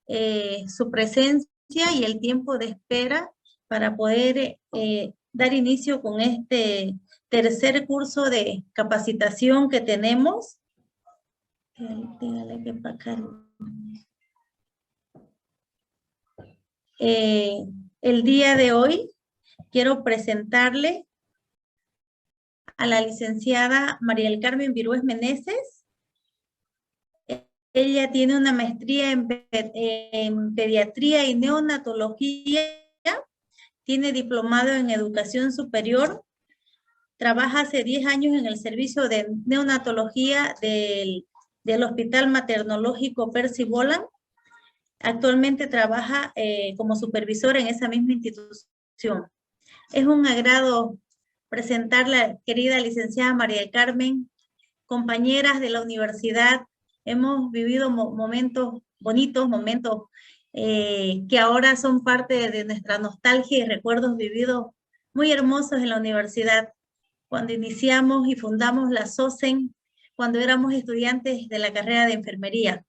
su presencia y el tiempo de espera para poder dar inicio con este tercer curso de capacitación que tenemos. El día de hoy quiero presentarle a la licenciada María del Carmen Virués Meneses. Ella tiene una maestría en pediatría y neonatología, tiene diplomado en educación superior, trabaja hace 10 años en el servicio de neonatología del Hospital Maternológico Percy Boland. Actualmente trabaja como supervisora en esa misma institución. Es un agrado presentarla, querida licenciada María del Carmen, compañeras de la universidad. Hemos vivido momentos bonitos, momentos que ahora son parte de nuestra nostalgia y recuerdos vividos muy hermosos en la universidad. Cuando iniciamos y fundamos la SOSEN, cuando éramos estudiantes de la carrera de enfermería.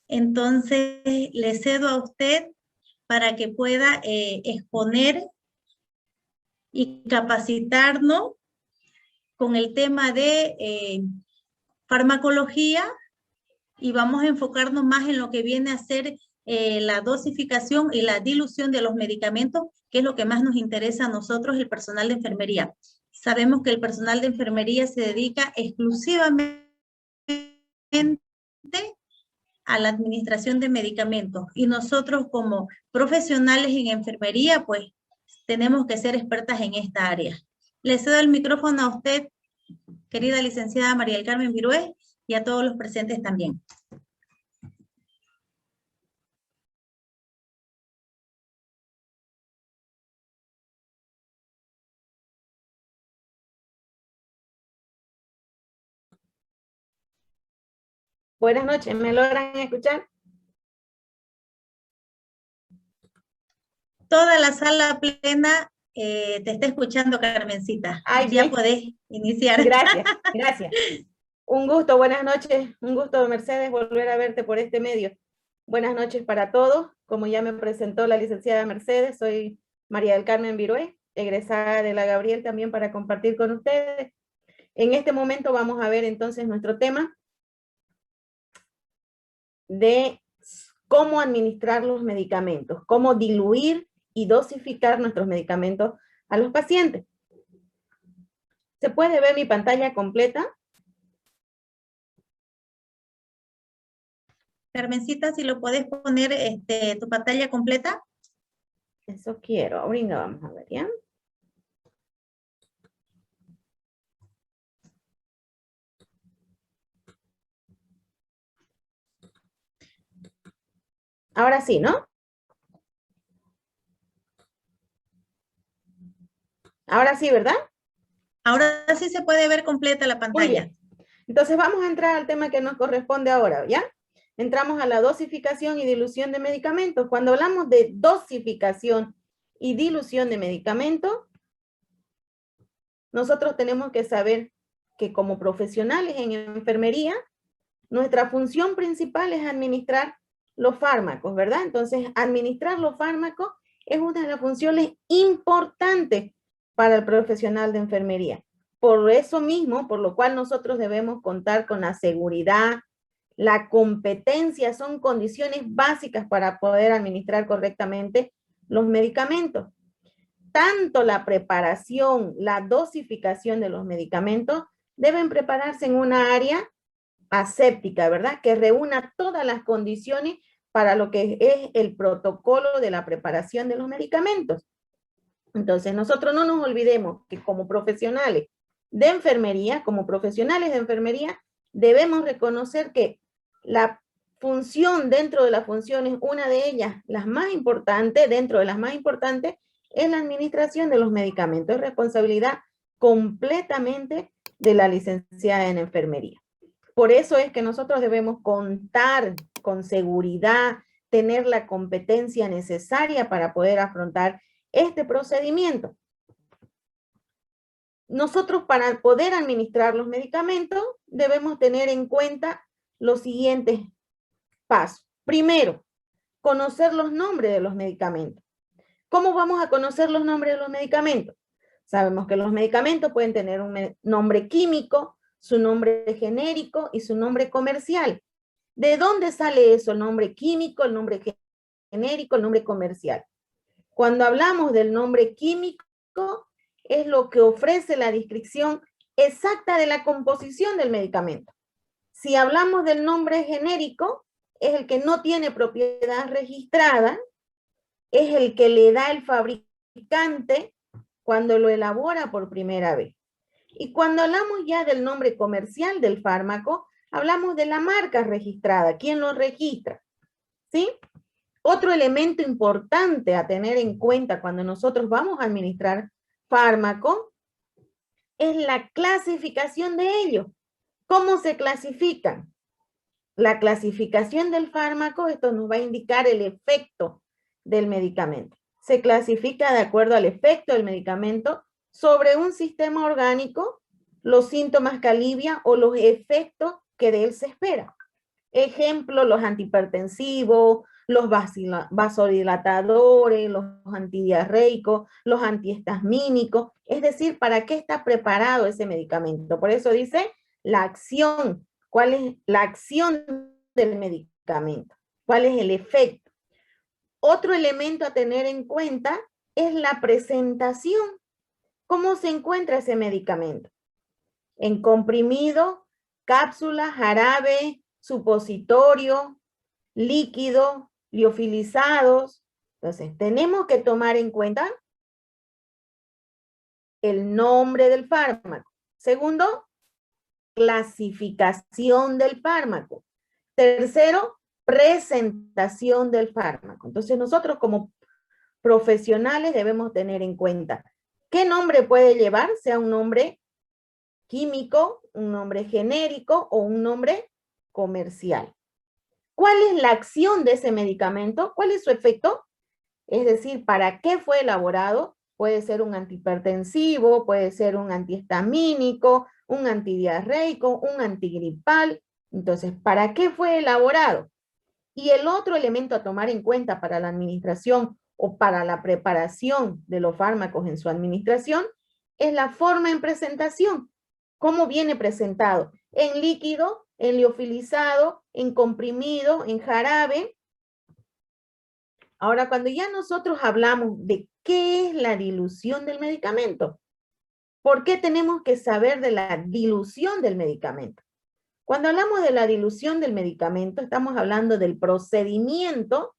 Entonces, le cedo a usted para que pueda exponer y capacitarnos con el tema de farmacología, y vamos a enfocarnos más en lo que viene a ser la dosificación y la dilución de los medicamentos, que es lo que más nos interesa a nosotros, el personal de enfermería. Sabemos que el personal de enfermería se dedica exclusivamente a la administración de medicamentos, y nosotros como profesionales en enfermería, pues tenemos que ser expertas en esta área. Le cedo el micrófono a usted, querida licenciada María del Carmen Virués, y a todos los presentes también. Buenas noches, ¿me logran escuchar? Toda la sala plena te está escuchando, Carmencita. Ay, ya bien. podés iniciar. Gracias, gracias. Un gusto, buenas noches. Un gusto, Mercedes, volver a verte por este medio. Buenas noches para todos. Como ya me presentó la licenciada Mercedes, soy María del Carmen Virués, egresada de la Gabriel también para compartir con ustedes. En este momento vamos a ver entonces nuestro tema de cómo administrar los medicamentos, cómo diluir y dosificar nuestros medicamentos a los pacientes. ¿Se puede ver mi pantalla completa? Carmencita, si lo podés poner tu pantalla completa. Eso quiero. Ahorita vamos a ver, ¿ya? Ahora sí, ¿no? Ahora sí, ¿verdad? Ahora sí se puede ver completa la pantalla. Muy bien. Entonces vamos a entrar al tema que nos corresponde ahora, ¿ya? Entramos a la dosificación y dilución de medicamentos. Cuando hablamos de dosificación y dilución de medicamentos, nosotros tenemos que saber que como profesionales en enfermería, nuestra función principal es administrar los fármacos, ¿verdad? Entonces, administrar los fármacos es una de las funciones importantes para el profesional de enfermería. Por eso mismo, por lo cual nosotros debemos contar con la seguridad, la competencia, son condiciones básicas para poder administrar correctamente los medicamentos. Tanto la preparación, la dosificación de los medicamentos deben prepararse en una área aséptica, ¿verdad? Que reúna todas las condiciones para lo que es el protocolo de la preparación de los medicamentos. Entonces, nosotros no nos olvidemos que como profesionales de enfermería, debemos reconocer que la función dentro de las funciones, una de ellas, las más importantes, dentro de las más importantes, es la administración de los medicamentos. Es responsabilidad completamente de la licenciada en enfermería. Por eso es que nosotros debemos contar con seguridad, tener la competencia necesaria para poder afrontar este procedimiento. Nosotros, para poder administrar los medicamentos, debemos tener en cuenta los siguientes pasos. Primero, conocer los nombres de los medicamentos. ¿Cómo vamos a conocer los nombres de los medicamentos? Sabemos que los medicamentos pueden tener un nombre químico, su nombre genérico y su nombre comercial. ¿De dónde sale eso? El nombre químico, el nombre genérico, el nombre comercial. Cuando hablamos del nombre químico, es lo que ofrece la descripción exacta de la composición del medicamento. Si hablamos del nombre genérico, es el que no tiene propiedad registrada, es el que le da el fabricante cuando lo elabora por primera vez. Y cuando hablamos ya del nombre comercial del fármaco, hablamos de la marca registrada, quién lo registra, ¿sí? Otro elemento importante a tener en cuenta cuando nosotros vamos a administrar fármaco es la clasificación de ellos. ¿Cómo se clasifican? La clasificación del fármaco, esto nos va a indicar el efecto del medicamento. Se clasifica de acuerdo al efecto del medicamento sobre un sistema orgánico, los síntomas que alivia o los efectos que de él se espera. Ejemplo, los antihipertensivos, los vasodilatadores, los antidiarreicos, los antihistamínicos, es decir, ¿para qué está preparado ese medicamento? Por eso dice la acción. ¿Cuál es la acción del medicamento? ¿Cuál es el efecto? Otro elemento a tener en cuenta es la presentación. ¿Cómo se encuentra ese medicamento? En comprimido, cápsula, jarabe, supositorio, líquido, liofilizados. Entonces, tenemos que tomar en cuenta el nombre del fármaco. Segundo, clasificación del fármaco. Tercero, presentación del fármaco. Entonces nosotros como profesionales debemos tener en cuenta qué nombre puede llevar, sea un nombre químico, un nombre genérico o un nombre comercial. ¿Cuál es la acción de ese medicamento? ¿Cuál es su efecto? Es decir, ¿para qué fue elaborado? Puede ser un antihipertensivo, puede ser un antihistamínico, un antidiarreico, un antigripal. Entonces, ¿para qué fue elaborado? Y el otro elemento a tomar en cuenta para la administración o para la preparación de los fármacos en su administración es la forma en presentación. ¿Cómo viene presentado? En líquido, en liofilizado, en comprimido, en jarabe. Ahora, cuando ya nosotros hablamos de qué es la dilución del medicamento, ¿por qué tenemos que saber de la dilución del medicamento? Cuando hablamos de la dilución del medicamento, estamos hablando del procedimiento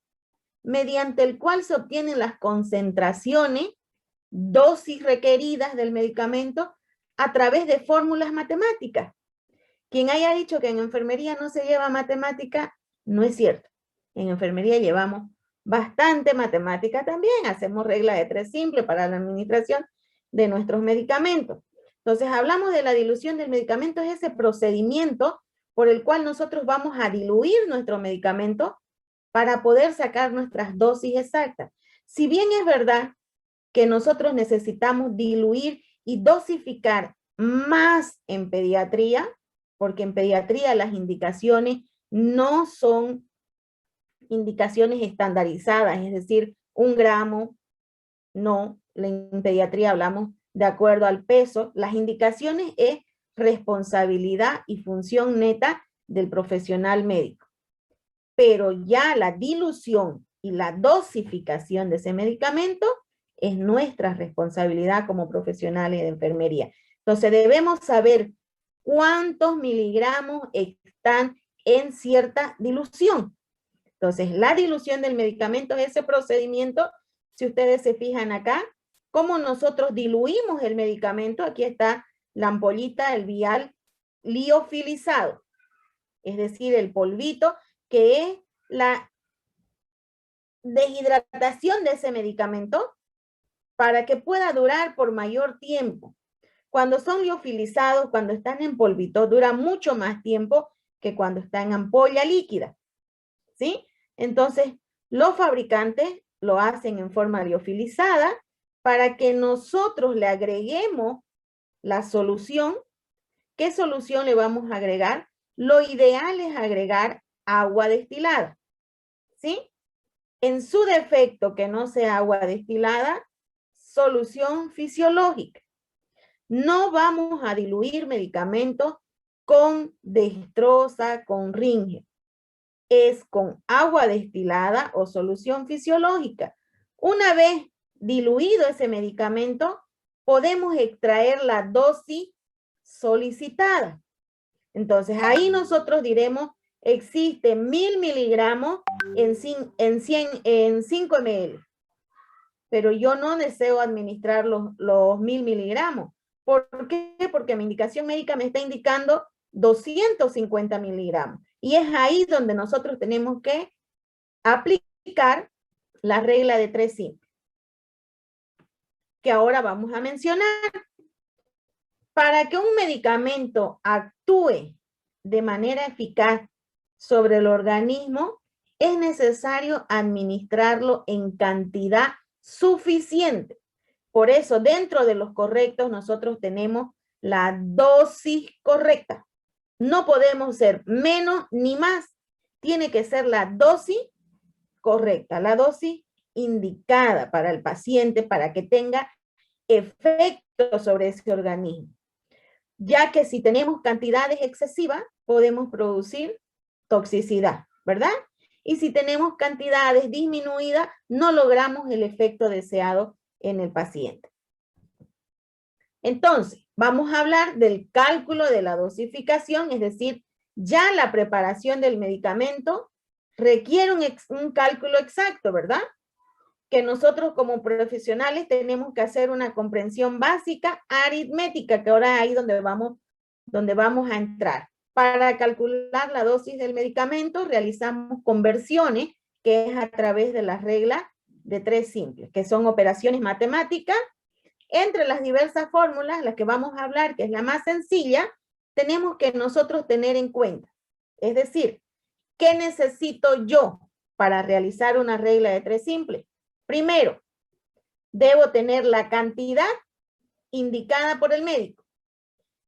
mediante el cual se obtienen las concentraciones, dosis requeridas del medicamento a través de fórmulas matemáticas. Quien haya dicho que en enfermería no se lleva matemática, no es cierto. En enfermería llevamos bastante matemática también, hacemos regla de 3 simple para la administración de nuestros medicamentos. Entonces hablamos de la dilución del medicamento, es ese procedimiento por el cual nosotros vamos a diluir nuestro medicamento para poder sacar nuestras dosis exactas. Si bien es verdad que nosotros necesitamos diluir y dosificar más en pediatría, porque en pediatría las indicaciones no son indicaciones estandarizadas, es decir, 1 gramo, no, en pediatría hablamos de acuerdo al peso. Las indicaciones es responsabilidad y función neta del profesional médico. Pero ya la dilución y la dosificación de ese medicamento es nuestra responsabilidad como profesionales de enfermería. Entonces debemos saber cuántos miligramos están en cierta dilución. Entonces, la dilución del medicamento es ese procedimiento, si ustedes se fijan acá, cómo nosotros diluimos el medicamento. Aquí está la ampollita, el vial liofilizado, es decir, el polvito, que es la deshidratación de ese medicamento para que pueda durar por mayor tiempo. Cuando son liofilizados, cuando están en polvito, dura mucho más tiempo que cuando está en ampolla líquida, ¿sí? Entonces, los fabricantes lo hacen en forma liofilizada para que nosotros le agreguemos la solución. ¿Qué solución le vamos a agregar? Lo ideal es agregar agua destilada, ¿sí? En su defecto, que no sea agua destilada, solución fisiológica. No vamos a diluir medicamentos con dextrosa, con Ringer. Es con agua destilada o solución fisiológica. Una vez diluido ese medicamento, podemos extraer la dosis solicitada. Entonces, ahí nosotros diremos, existe 1000 miligramos en 5 ml. Pero yo no deseo administrar los 1000 miligramos. ¿Por qué? Porque mi indicación médica me está indicando 250 miligramos. Y es ahí donde nosotros tenemos que aplicar la regla de 3 simples, que ahora vamos a mencionar. Para que un medicamento actúe de manera eficaz sobre el organismo, es necesario administrarlo en cantidad suficiente. Por eso, dentro de los correctos, nosotros tenemos la dosis correcta. No podemos ser menos ni más. Tiene que ser la dosis correcta, la dosis indicada para el paciente para que tenga efecto sobre ese organismo. Ya que si tenemos cantidades excesivas, podemos producir toxicidad, ¿verdad? Y si tenemos cantidades disminuidas, no logramos el efecto deseado en el paciente. Entonces, vamos a hablar del cálculo de la dosificación, es decir, ya la preparación del medicamento requiere un cálculo exacto, ¿verdad? Que nosotros como profesionales tenemos que hacer una comprensión básica aritmética, que ahora es ahí donde vamos a entrar. Para calcular la dosis del medicamento realizamos conversiones, que es a través de las reglas de 3 simples, que son operaciones matemáticas. Entre las diversas fórmulas, las que vamos a hablar, que es la más sencilla, tenemos que nosotros tener en cuenta. Es decir, ¿qué necesito yo para realizar una regla de 3 simples? Primero, debo tener la cantidad indicada por el médico.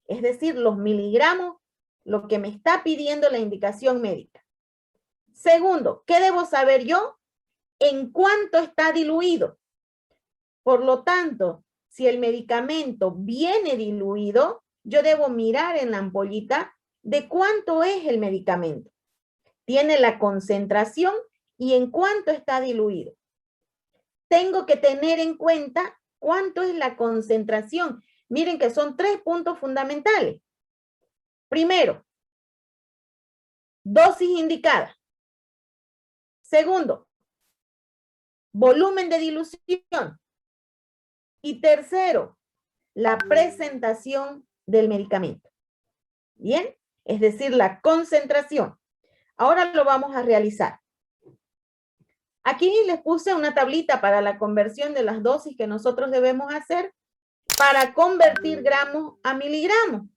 Es decir, los miligramos, lo que me está pidiendo la indicación médica. Segundo, ¿qué debo saber yo? ¿En cuánto está diluido? Por lo tanto, si el medicamento viene diluido, yo debo mirar en la ampollita de cuánto es el medicamento. Tiene la concentración y en cuánto está diluido. Tengo que tener en cuenta cuánto es la concentración. Miren que son 3 puntos fundamentales. Primero, dosis indicada. Segundo, volumen de dilución. Y tercero, la presentación del medicamento. ¿Bien? Es decir, la concentración. Ahora lo vamos a realizar. Aquí les puse una tablita para la conversión de las dosis que nosotros debemos hacer para convertir gramos a miligramos.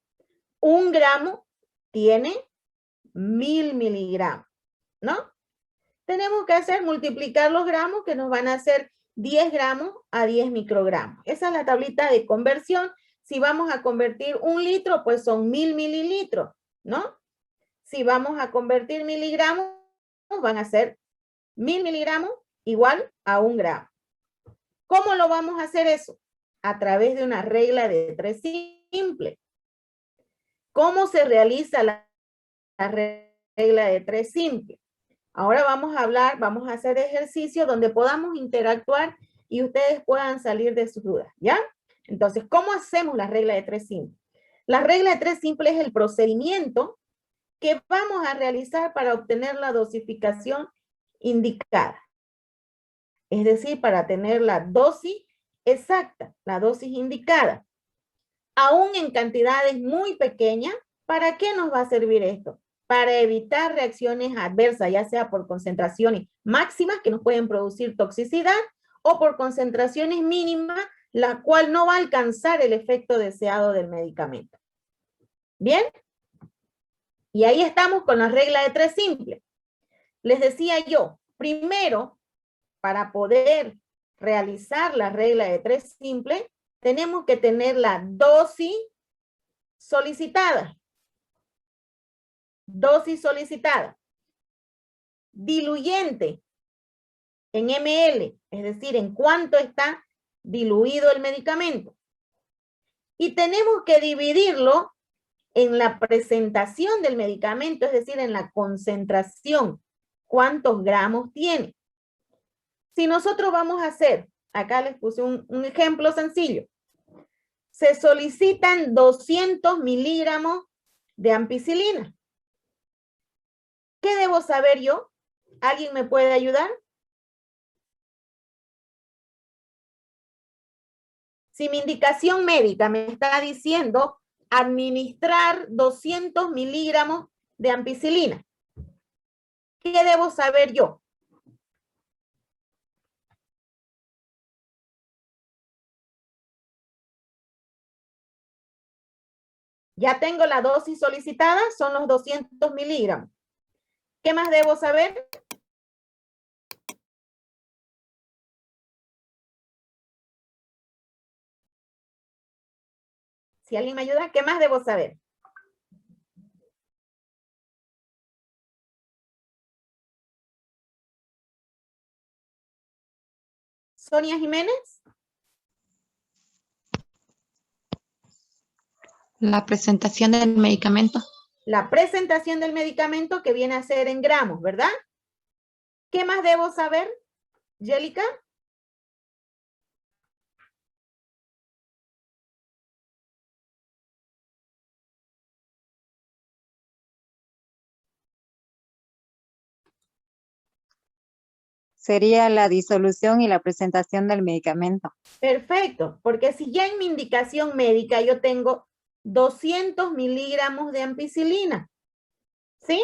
1 gramo tiene 1000 miligramos, ¿no? Tenemos que multiplicar los gramos, que nos van a hacer 10 gramos a 10 microgramos. Esa es la tablita de conversión. Si vamos a convertir 1 litro, pues son 1000 mililitros, ¿no? Si vamos a convertir miligramos, van a ser 1000 miligramos igual a 1 gramo. ¿Cómo lo vamos a hacer eso? A través de una regla de 3 simple. ¿Cómo se realiza la regla de 3 simple? Ahora vamos a hacer ejercicio donde podamos interactuar y ustedes puedan salir de sus dudas, ¿ya? Entonces, ¿cómo hacemos la regla de 3 simple? La regla de 3 simple es el procedimiento que vamos a realizar para obtener la dosificación indicada. Es decir, para tener la dosis exacta, la dosis indicada. Aún en cantidades muy pequeñas, ¿para qué nos va a servir esto? Para evitar reacciones adversas, ya sea por concentraciones máximas que nos pueden producir toxicidad o por concentraciones mínimas, la cual no va a alcanzar el efecto deseado del medicamento. ¿Bien? Y ahí estamos con la regla de 3 simple. Les decía yo, primero, para poder realizar la regla de 3 simple, tenemos que tener la dosis solicitada. Dosis solicitada. Diluyente. en ml, es decir, en cuánto está diluido el medicamento. Y tenemos que dividirlo en la presentación del medicamento, es decir, en la concentración, cuántos gramos tiene. Si nosotros vamos a hacer, acá les puse un ejemplo sencillo, se solicitan 200 miligramos de ampicilina. ¿Qué debo saber yo? ¿Alguien me puede ayudar? Si mi indicación médica me está diciendo administrar 200 miligramos de ampicilina, ¿qué debo saber yo? Ya tengo la dosis solicitada, son los 200 miligramos. ¿Qué más debo saber? Si alguien me ayuda, ¿qué más debo saber? Sonia Jiménez. La presentación del medicamento. La presentación del medicamento que viene a ser en gramos, ¿verdad? ¿Qué más debo saber, Yélica? Sería la disolución y la presentación del medicamento. Perfecto, porque si ya en mi indicación médica yo tengo 200 miligramos de ampicilina, ¿sí?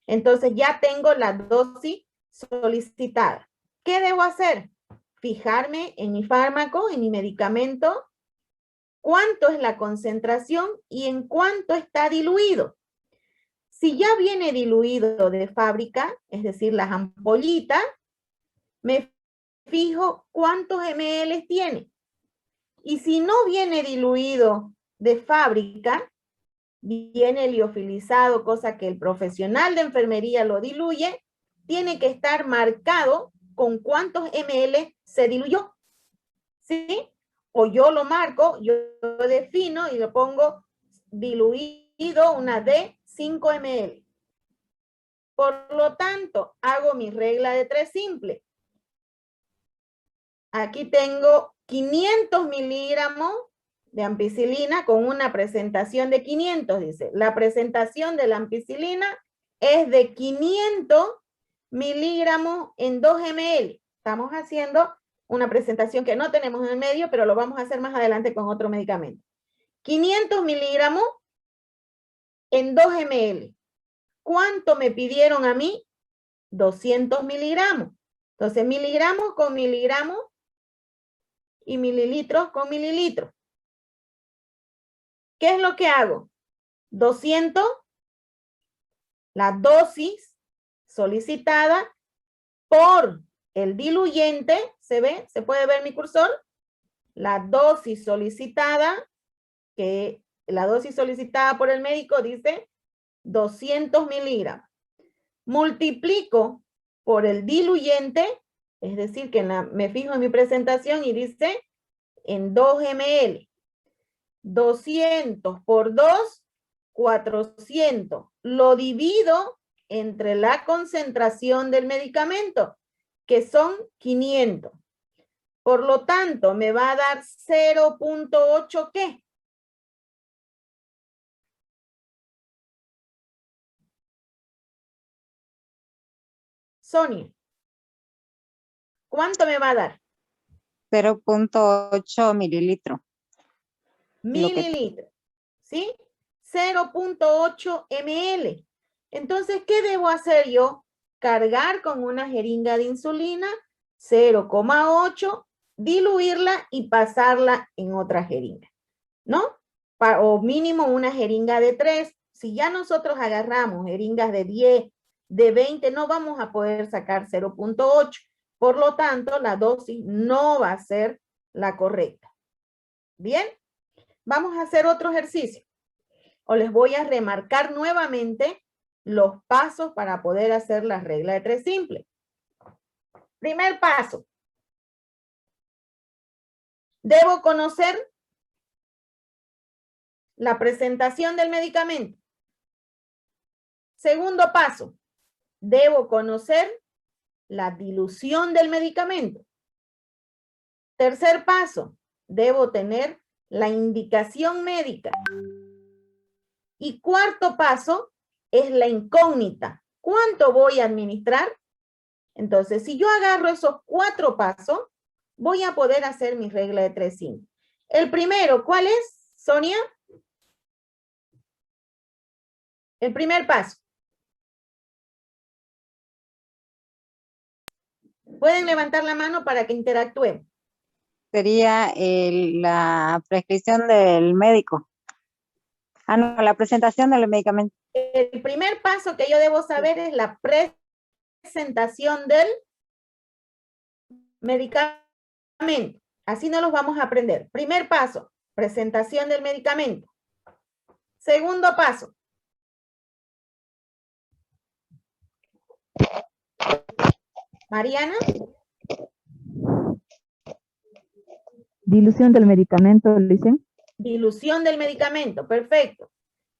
Entonces ya tengo la dosis solicitada. ¿Qué debo hacer? Fijarme en mi fármaco, en mi medicamento, cuánto es la concentración y en cuánto está diluido. Si ya viene diluido de fábrica, es decir, las ampollitas, me fijo cuántos ml tiene. Y si no viene diluido de fábrica, viene liofilizado, cosa que el profesional de enfermería lo diluye, tiene que estar marcado con cuántos ml se diluyó. ¿Sí? O yo lo marco, yo lo defino y lo pongo diluido una de 5 ml. Por lo tanto, hago mi regla de 3 simple. Aquí tengo 500 miligramos de ampicilina con una presentación de 500, dice. La presentación de la ampicilina es de 500 miligramos en 2 ml. Estamos haciendo una presentación que no tenemos en el medio, pero lo vamos a hacer más adelante con otro medicamento. 500 miligramos en 2 ml. ¿Cuánto me pidieron a mí? 200 miligramos. Entonces, miligramos con miligramos y mililitros con mililitros. ¿Qué es lo que hago? 200, la dosis solicitada por el diluyente, ¿se ve? ¿Se puede ver mi cursor? La dosis solicitada, que la dosis solicitada por el médico dice 200 miligramos. Multiplico por el diluyente, es decir, que me fijo en mi presentación y dice en 2 ml. 200 por 2, 400. Lo divido entre la concentración del medicamento, que son 500. Por lo tanto, me va a dar 0.8 ¿qué? Sonia, ¿cuánto me va a dar? 0.8 mililitros. Mililitros, ¿sí? 0.8 ml. Entonces, ¿qué debo hacer yo? Cargar con una jeringa de insulina, 0,8, diluirla y pasarla en otra jeringa, ¿no? O mínimo una jeringa de 3. Si ya nosotros agarramos jeringas de 10, de 20, no vamos a poder sacar 0.8. Por lo tanto, la dosis no va a ser la correcta. ¿Bien? Vamos a hacer otro ejercicio. O les voy a remarcar nuevamente los pasos para poder hacer la regla de 3 simple. Primer paso. Debo conocer la presentación del medicamento. Segundo paso. Debo conocer la dilución del medicamento. Tercer paso. Debo tener la indicación médica. Y cuarto paso es la incógnita. ¿Cuánto voy a administrar? Entonces, si yo agarro esos 4 pasos, voy a poder hacer mi regla de 3-5. El primero, ¿cuál es, Sonia? El primer paso. Pueden levantar la mano para que interactúen. Sería la prescripción del médico. Ah, no, la presentación del medicamento. El primer paso que yo debo saber es la presentación del medicamento. Así no los vamos a aprender. Primer paso, presentación del medicamento. Segundo paso. Mariana. Dilución del medicamento, dicen. Dilución del medicamento, perfecto.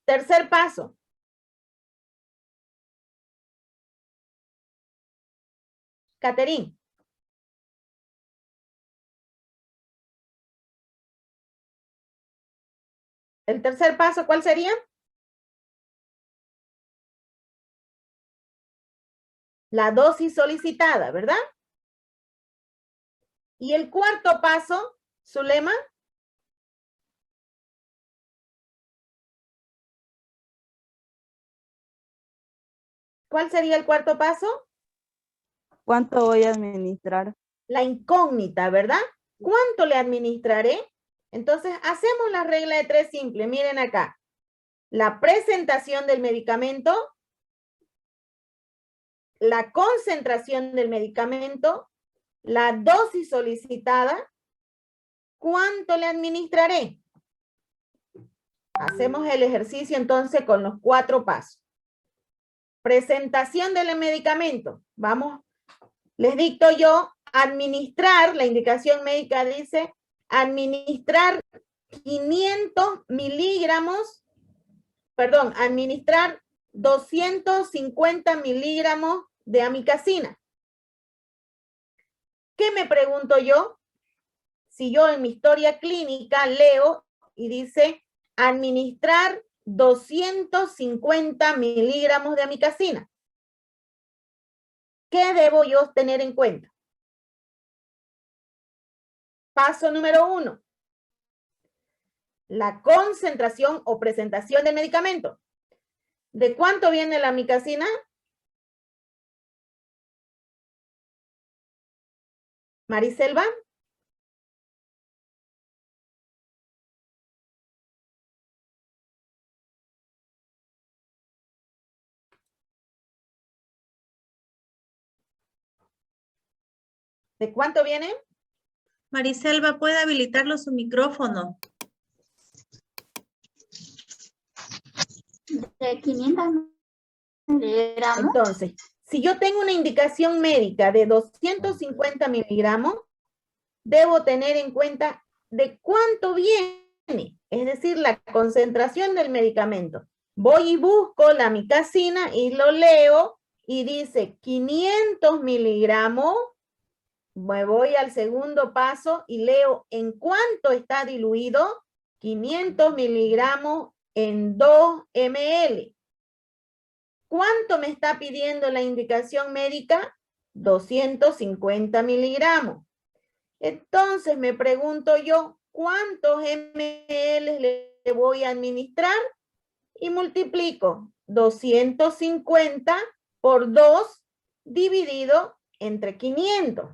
Tercer paso. Caterín. El tercer paso, ¿cuál sería? La dosis solicitada, ¿verdad? Y el cuarto paso, Zulema. ¿Cuál sería el cuarto paso? ¿Cuánto voy a administrar? La incógnita, ¿verdad? ¿Cuánto le administraré? Entonces, hacemos la regla de 3 simple. Miren acá. La presentación del medicamento, la concentración del medicamento, la dosis solicitada, ¿cuánto le administraré? Hacemos el ejercicio entonces con los 4 pasos. Presentación del medicamento. Vamos, les dicto yo, administrar, la indicación médica dice, administrar 500 miligramos, perdón, administrar 250 miligramos de amicacina. ¿Qué me pregunto yo? Si yo en mi historia clínica leo y dice administrar 250 miligramos de amicacina. ¿Qué debo yo tener en cuenta? Paso número 1. La concentración o presentación del medicamento. ¿De cuánto viene la amicacina? Mariselva. ¿De cuánto viene? Mariselva, ¿puede habilitarlo su micrófono? De 500 miligramos. Entonces, si yo tengo una indicación médica de 250 miligramos, debo tener en cuenta de cuánto viene, es decir, la concentración del medicamento. Voy y busco la amicacina y lo leo y dice 500 miligramos. Me voy al segundo paso y leo en cuánto está diluido. 500 miligramos en 2 ml. ¿Cuánto me está pidiendo la indicación médica? 250 miligramos. Entonces me pregunto yo, ¿cuántos ml le voy a administrar? Y multiplico 250 por 2 dividido entre 500.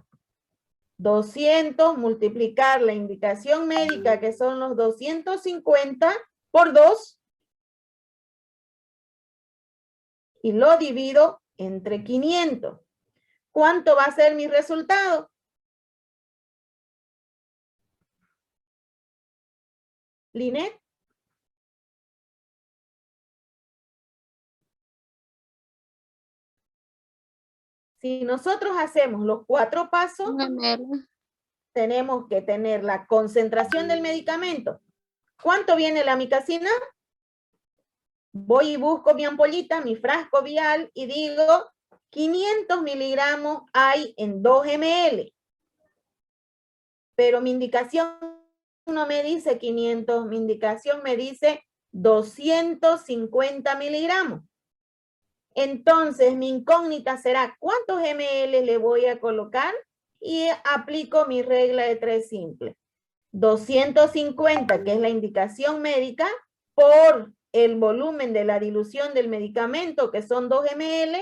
200 multiplicar la indicación médica, que son los 250 por 2. Y lo divido entre 500. ¿Cuánto va a ser mi resultado? Linet. Si nosotros hacemos los 4 pasos, 1 ml. tenemos que tener la concentración del medicamento. ¿Cuánto viene la amicacina? Voy y busco mi ampollita, mi frasco vial y digo 500 miligramos hay en 2 ml. Pero mi indicación no me dice 500, mi indicación me dice 250 miligramos. Entonces mi incógnita será ¿cuántos ml le voy a colocar? Y aplico mi regla de 3 simple. 250, que es la indicación médica, por el volumen de la dilución del medicamento, que son 2 ml,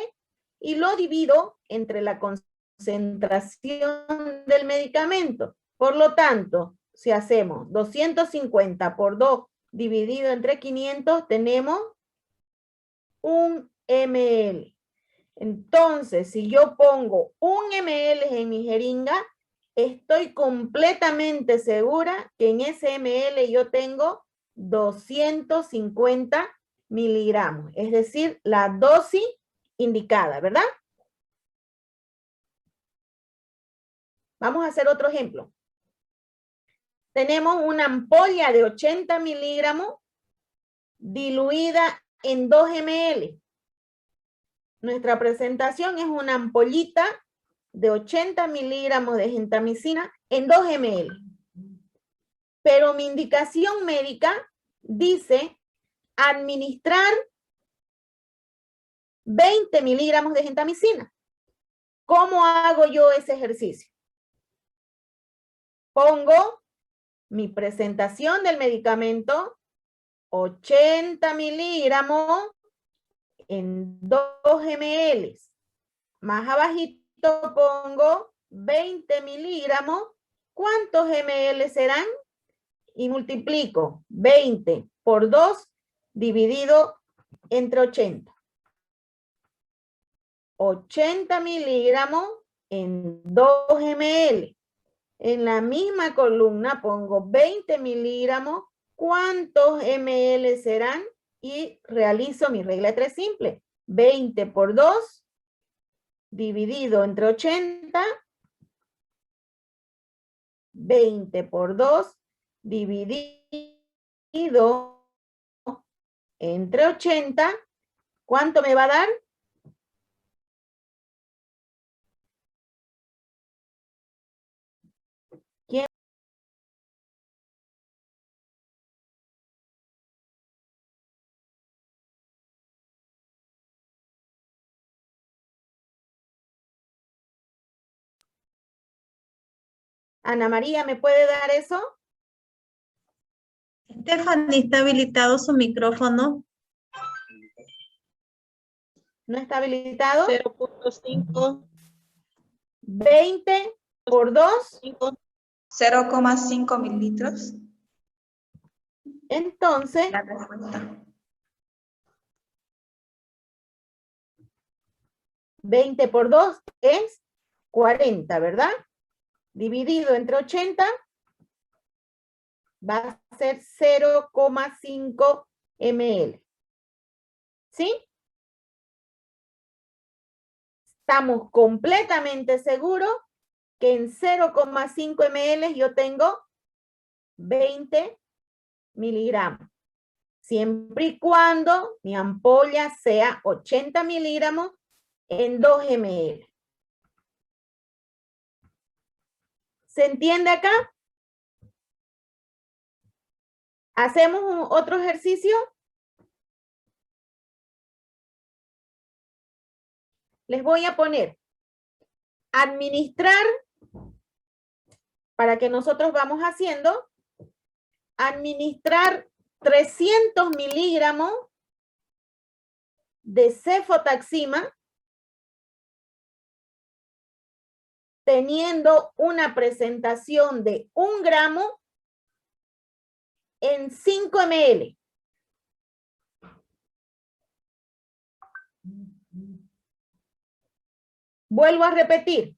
y lo divido entre la concentración del medicamento. Por lo tanto, si hacemos 250 por 2 dividido entre 500, tenemos 1 ml. Entonces, si yo pongo 1 ml en mi jeringa, estoy completamente segura que en ese ml yo tengo 250 miligramos, es decir, la dosis indicada, ¿verdad? Vamos a hacer otro ejemplo. Tenemos una ampolla de 80 miligramos diluida en 2 ml. Nuestra presentación es una ampollita de 80 miligramos de gentamicina en 2 ml. Pero mi indicación médica dice administrar 20 miligramos de gentamicina. ¿Cómo hago yo ese ejercicio? Pongo mi presentación del medicamento, 80 miligramos en 2 ml. Más abajito pongo 20 miligramos. ¿Cuántos ml serán? Y multiplico 20 por 2 dividido entre 80. 80 miligramos en 2 ml. En la misma columna pongo 20 miligramos. ¿Cuántos ml serán? Y realizo mi regla de 3 simple. 20 por 2 dividido entre 80. 20 por 2 dividido entre 80. ¿Cuánto me va a dar? ¿Quién? Ana María, ¿me puede dar eso? Stephanie, ¿está habilitado su micrófono? ¿No está habilitado? 0.5. 20 por 2. 0,5 mililitros. Entonces, La respuesta. 20 por 2 es 40, ¿verdad? Dividido entre 80 va a ser 0,5 ml. ¿Sí? Estamos completamente seguros que en 0,5 ml yo tengo 20 miligramos. Siempre y cuando mi ampolla sea 80 miligramos en 2 ml. ¿Se entiende acá? ¿Hacemos otro ejercicio? Les voy a poner administrar, para que nosotros vamos haciendo, administrar 300 miligramos de cefotaxima teniendo una presentación de 1 gramo en 5 ml. Vuelvo a repetir.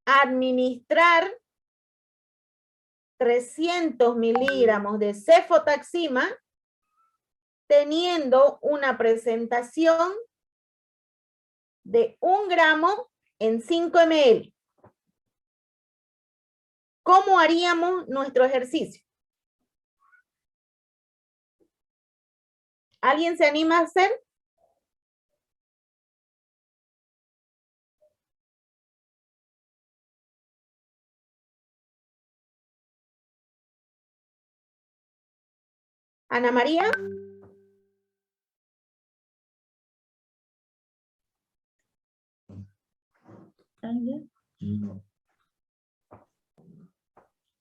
Administrar 300 miligramos de cefotaxima teniendo una presentación de 1 gramo en 5 ml. ¿Cómo haríamos nuestro ejercicio? ¿Alguien se anima a hacer? Ana María.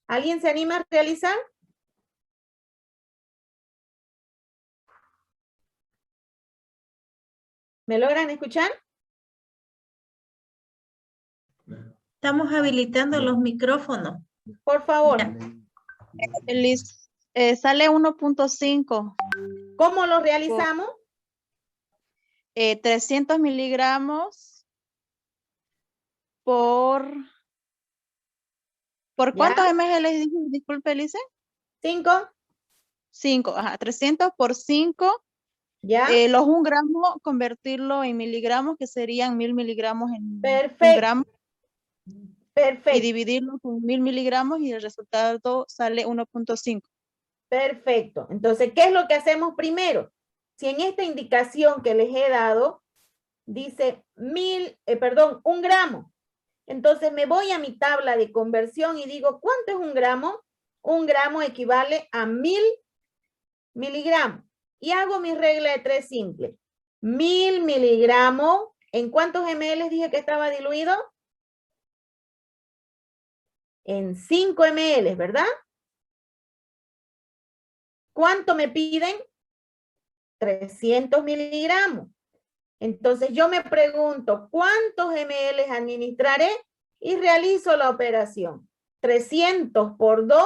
¿Alguien se anima a realizar? ¿Me logran escuchar? Estamos habilitando los micrófonos. Por favor. Ya. Sale 1.5, ¿Cómo lo realizamos? 300 miligramos por Ya. ¿cuántos ml? Disculpe, Lice. 5. 5, ajá, 300 por 5. ¿Ya? Los 1 gramo, convertirlo en miligramos, que serían 1000 miligramos en 1 Perfecto. gramo, y Perfecto. dividirlo con 1000 miligramos y el resultado sale 1.5. Perfecto. Entonces, ¿qué es lo que hacemos primero? Si en esta indicación que les he dado dice 1 gramo, entonces me voy a mi tabla de conversión y digo, ¿cuánto es 1 gramo? 1 gramo equivale a 1000 miligramos. Y hago mi regla de 3 simple. 1000 miligramos, ¿en cuántos ml dije que estaba diluido? En 5 ml, ¿verdad? ¿Cuánto me piden? 300 miligramos. Entonces yo me pregunto, ¿cuántos ml administraré? Y realizo la operación. 300 por 2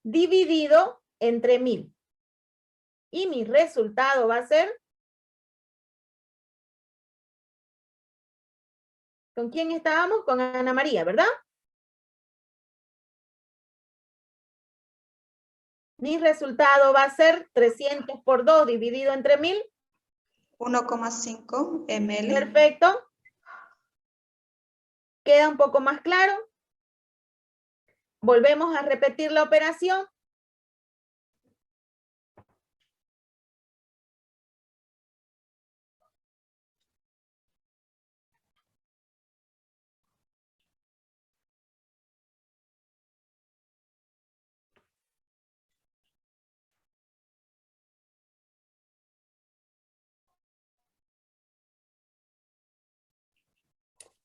dividido entre 1000. Y mi resultado va a ser... ¿Con quién estábamos? Con Ana María, ¿verdad? Mi resultado va a ser 300 por 2 dividido entre 1000. 1,5 ml. Perfecto. ¿Queda un poco más claro? Volvemos a repetir la operación.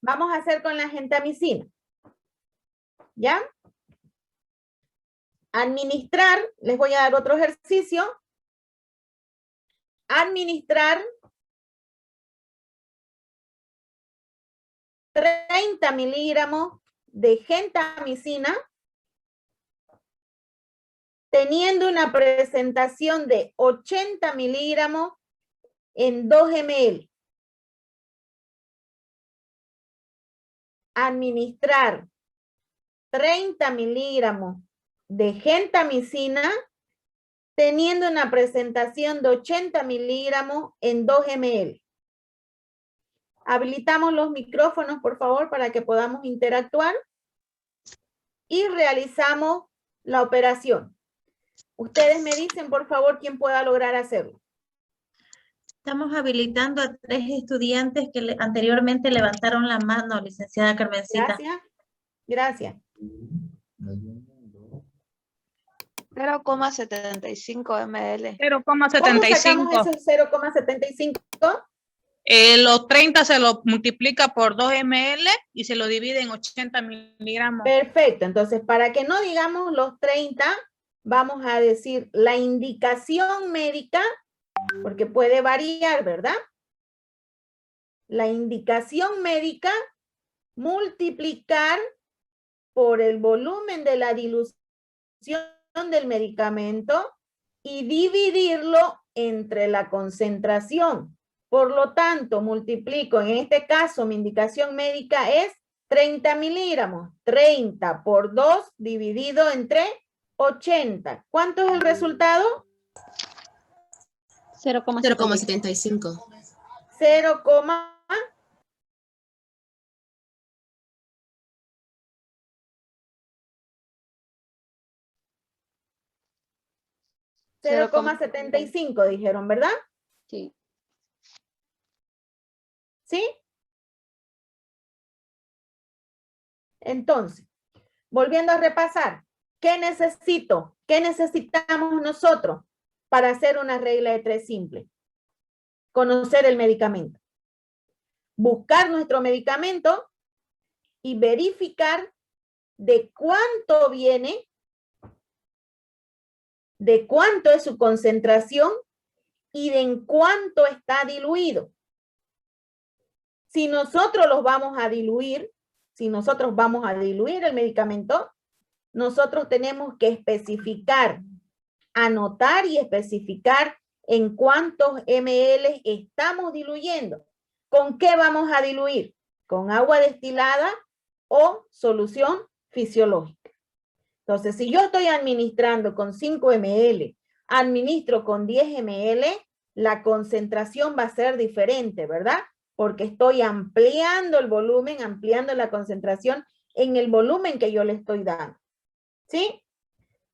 Vamos a hacer con la gentamicina. ¿Ya? Administrar, les voy a dar otro ejercicio. Administrar 30 miligramos de gentamicina teniendo una presentación de 80 miligramos en 2 ml. Administrar 30 miligramos de gentamicina teniendo una presentación de 80 miligramos en 2 ml. Habilitamos los micrófonos, por favor, para que podamos interactuar. Y realizamos la operación. Ustedes me dicen, por favor, quién pueda lograr hacerlo. Estamos habilitando a 3 estudiantes que anteriormente levantaron la mano, licenciada Carmencita. Gracias. Gracias. 0,75 ml. 0,75. ¿Cómo sacamos esos 0,75? Los 30 se lo multiplica por 2 ml y se lo divide en 80 miligramos. Perfecto. Entonces, para que no digamos los 30, vamos a decir la indicación médica, porque puede variar, ¿verdad? La indicación médica, multiplicar por el volumen de la dilución del medicamento y dividirlo entre la concentración. Por lo tanto, multiplico, en este caso mi indicación médica es 30 miligramos. 30 por 2 dividido entre 80. ¿Cuánto es el resultado? 0,75. 0,75 dijeron, ¿verdad? Sí. ¿Sí? Entonces, volviendo a repasar, ¿qué necesito? ¿Qué necesitamos nosotros para hacer una regla de 3 simple? Conocer el medicamento. Buscar nuestro medicamento y verificar de cuánto viene, de cuánto es su concentración y de en cuánto está diluido. Si nosotros los vamos a diluir, si nosotros vamos a diluir el medicamento, nosotros tenemos que especificar, anotar y especificar en cuántos ml estamos diluyendo. ¿Con qué vamos a diluir? ¿Con agua destilada o solución fisiológica? Entonces, si yo estoy administrando con 5 ml, administro con 10 ml, la concentración va a ser diferente, ¿verdad? Porque estoy ampliando el volumen, ampliando la concentración en el volumen que yo le estoy dando. ¿Sí?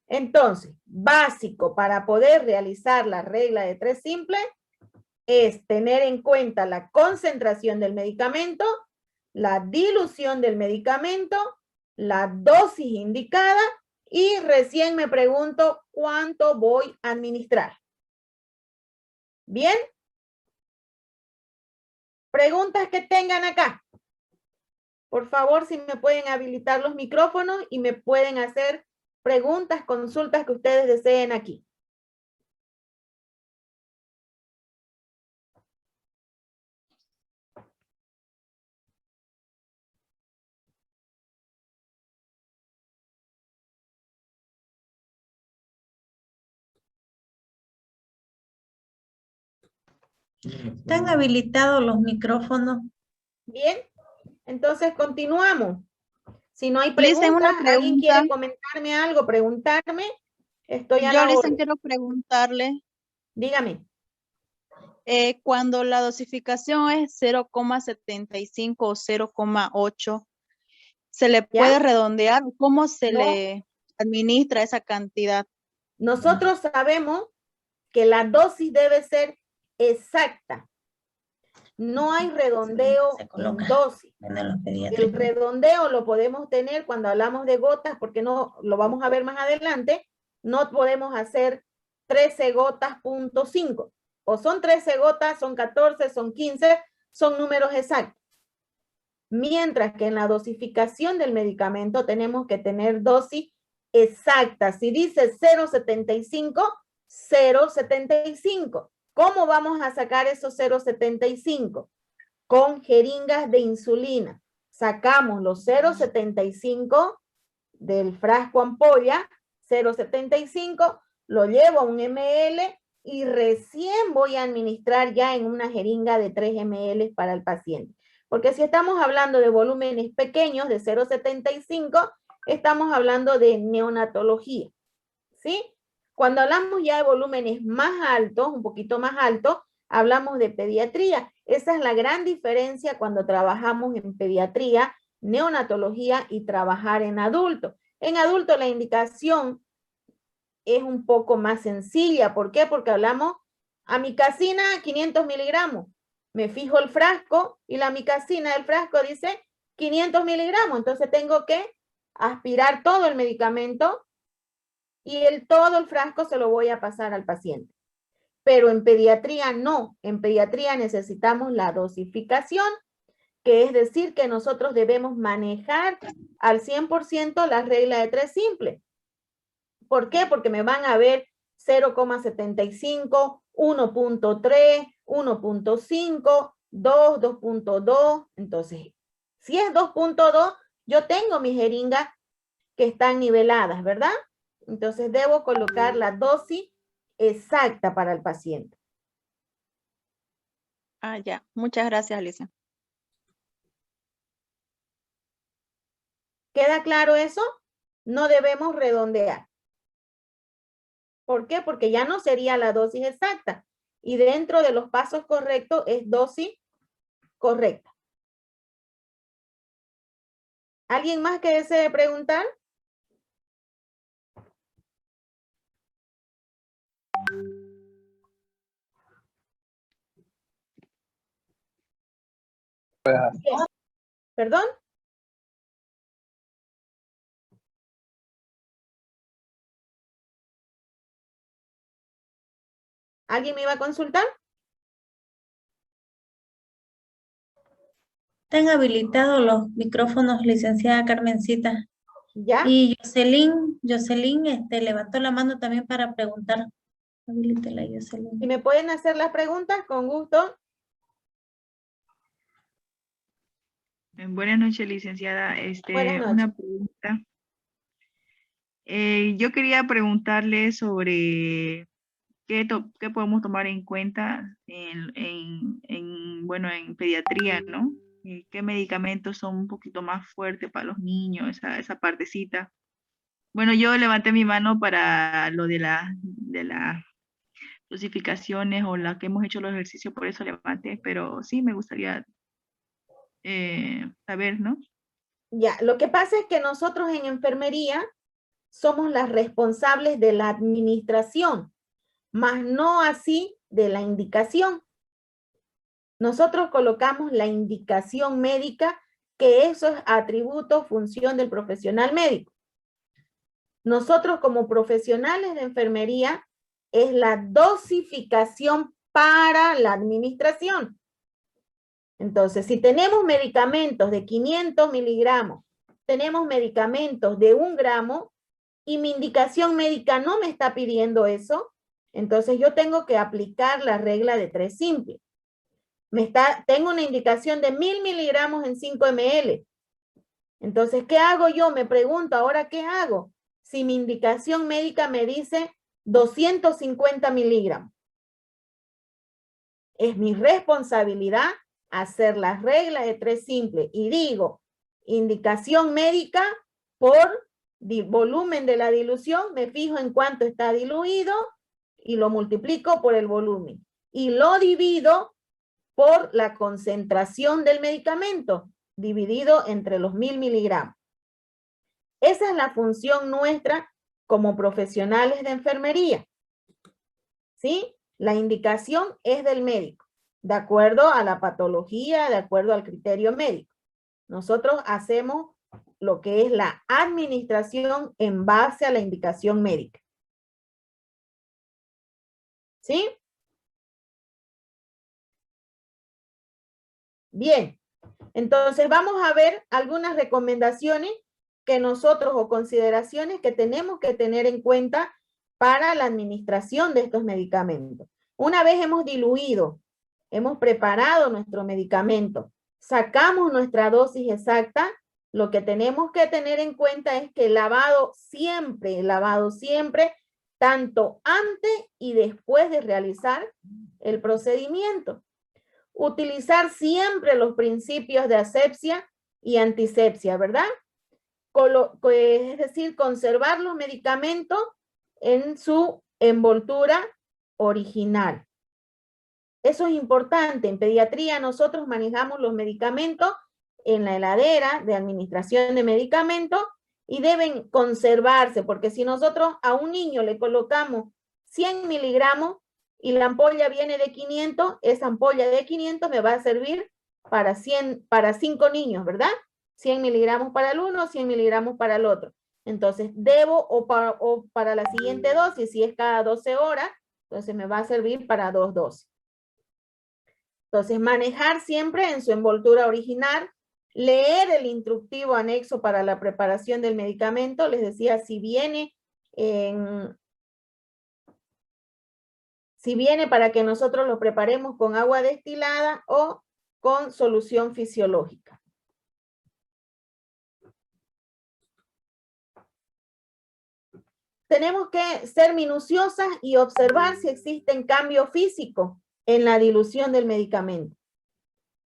Entonces, básico para poder realizar la regla de 3 simple es tener en cuenta la concentración del medicamento, la dilución del medicamento, la dosis indicada y recién me pregunto cuánto voy a administrar. ¿Bien? Preguntas que tengan acá. Por favor, si me pueden habilitar los micrófonos y me pueden hacer preguntas, consultas que ustedes deseen aquí. ¿Están habilitados los micrófonos? Bien, entonces continuamos. Si no hay Listen, preguntas, una ¿alguien pregunta. quiere comentarme algo, preguntarme? Estoy a Yo, la Listen, orden. quiero preguntarle, Dígame. cuando la dosificación es 0,75 o 0,8, ¿se le ¿Ya? puede redondear? ¿Cómo se No. le administra esa cantidad? Nosotros sabemos que la dosis debe ser exacta. No hay redondeo Se en coloca dosis. en los El pediatras. redondeo lo podemos tener cuando hablamos de gotas, porque no lo vamos a ver más adelante. No podemos hacer 13 gotas, punto 5. O son 13 gotas, son 14, son 15, son números exactos. Mientras que en la dosificación del medicamento tenemos que tener dosis exacta. Si dice 0,75, 0,75. ¿Cómo vamos a sacar esos 0,75? Con jeringas de insulina. Sacamos los 0,75 del frasco ampolla, 0,75, lo llevo a un ml y recién voy a administrar ya en una jeringa de 3 ml para el paciente. Porque si estamos hablando de volúmenes pequeños de 0,75, estamos hablando de neonatología, ¿sí? Cuando hablamos ya de volúmenes más altos, un poquito más altos, hablamos de pediatría. Esa es la gran diferencia cuando trabajamos en pediatría, neonatología y trabajar en adultos. En adultos la indicación es un poco más sencilla. ¿Por qué? Porque hablamos amicacina 500 miligramos. Me fijo el frasco y la amicacina del frasco dice 500 miligramos. Entonces tengo que aspirar todo el medicamento y todo el frasco se lo voy a pasar al paciente. Pero en pediatría no. En pediatría necesitamos la dosificación, que es decir que nosotros debemos manejar al 100% la regla de 3 simple. ¿Por qué? Porque me van a ver 0,75, 1.3, 1.5, 2, 2.2. Entonces, si es 2.2, yo tengo mis jeringas que están niveladas, ¿verdad? Entonces debo colocar la dosis exacta para el paciente. Ah, ya. Muchas gracias, Alicia. ¿Queda claro eso? No debemos redondear. ¿Por qué? Porque ya no sería la dosis exacta. Y dentro de los pasos correctos es dosis correcta. ¿Alguien más que desee preguntar? Bien. ¿Perdón? ¿Alguien me iba a consultar? Están habilitados los micrófonos, licenciada Carmencita. ¿Ya? Y Jocelyn, levantó la mano también para preguntar. Habilítela, Jocelyn. Si me pueden hacer las preguntas, con gusto. Buenas noches, licenciada. Buenas noches. Una pregunta. Yo quería preguntarle sobre qué podemos tomar en cuenta en pediatría, ¿no? ¿Qué medicamentos son un poquito más fuertes para los niños, esa partecita? Bueno, yo levanté mi mano para lo de las dosificaciones o la que hemos hecho los ejercicios, por eso levanté, pero sí me gustaría saber, ¿no? Ya, lo que pasa es que nosotros en enfermería somos las responsables de la administración, más no así de la indicación. Nosotros colocamos la indicación médica, que eso es atributo, función del profesional médico. Nosotros como profesionales de enfermería es la dosificación para la administración. Entonces, si tenemos medicamentos de 500 miligramos, tenemos medicamentos de 1 gramo y mi indicación médica no me está pidiendo eso, entonces yo tengo que aplicar la regla de 3 simple. Tengo una indicación de 1000 miligramos en 5 ml. Entonces, ¿qué hago yo? Me pregunto, ¿ahora qué hago? Si mi indicación médica me dice 250 miligramos. Es mi responsabilidad hacer la regla de 3 simple. Y digo, indicación médica por volumen de la dilución, me fijo en cuánto está diluido y lo multiplico por el volumen. Y lo divido por la concentración del medicamento, dividido entre los 1000 miligramos. Esa es la función nuestra como profesionales de enfermería. ¿Sí? La indicación es del médico, de acuerdo a la patología, de acuerdo al criterio médico. Nosotros hacemos lo que es la administración en base a la indicación médica. ¿Sí? Bien, entonces vamos a ver algunas recomendaciones que nosotros o consideraciones que tenemos que tener en cuenta para la administración de estos medicamentos. Una vez hemos diluido, hemos preparado nuestro medicamento, sacamos nuestra dosis exacta, lo que tenemos que tener en cuenta es que el lavado siempre, tanto antes y después de realizar el procedimiento. Utilizar siempre los principios de asepsia y antisepsia, ¿verdad? Es decir, conservar los medicamentos en su envoltura original. Eso es importante. En pediatría nosotros manejamos los medicamentos en la heladera de administración de medicamentos y deben conservarse, porque si nosotros a un niño le colocamos 100 miligramos y la ampolla viene de 500, esa ampolla de 500 me va a servir para 5 niños, ¿verdad? 100 miligramos para el uno, 100 miligramos para el otro. Entonces, o para la siguiente dosis, si es cada 12 horas, entonces me va a servir para 2 dosis. Entonces, manejar siempre en su envoltura original, leer el instructivo anexo para la preparación del medicamento. Les decía, si viene para que nosotros lo preparemos con agua destilada o con solución fisiológica. Tenemos que ser minuciosas y observar si existen cambios físicos en la dilución del medicamento.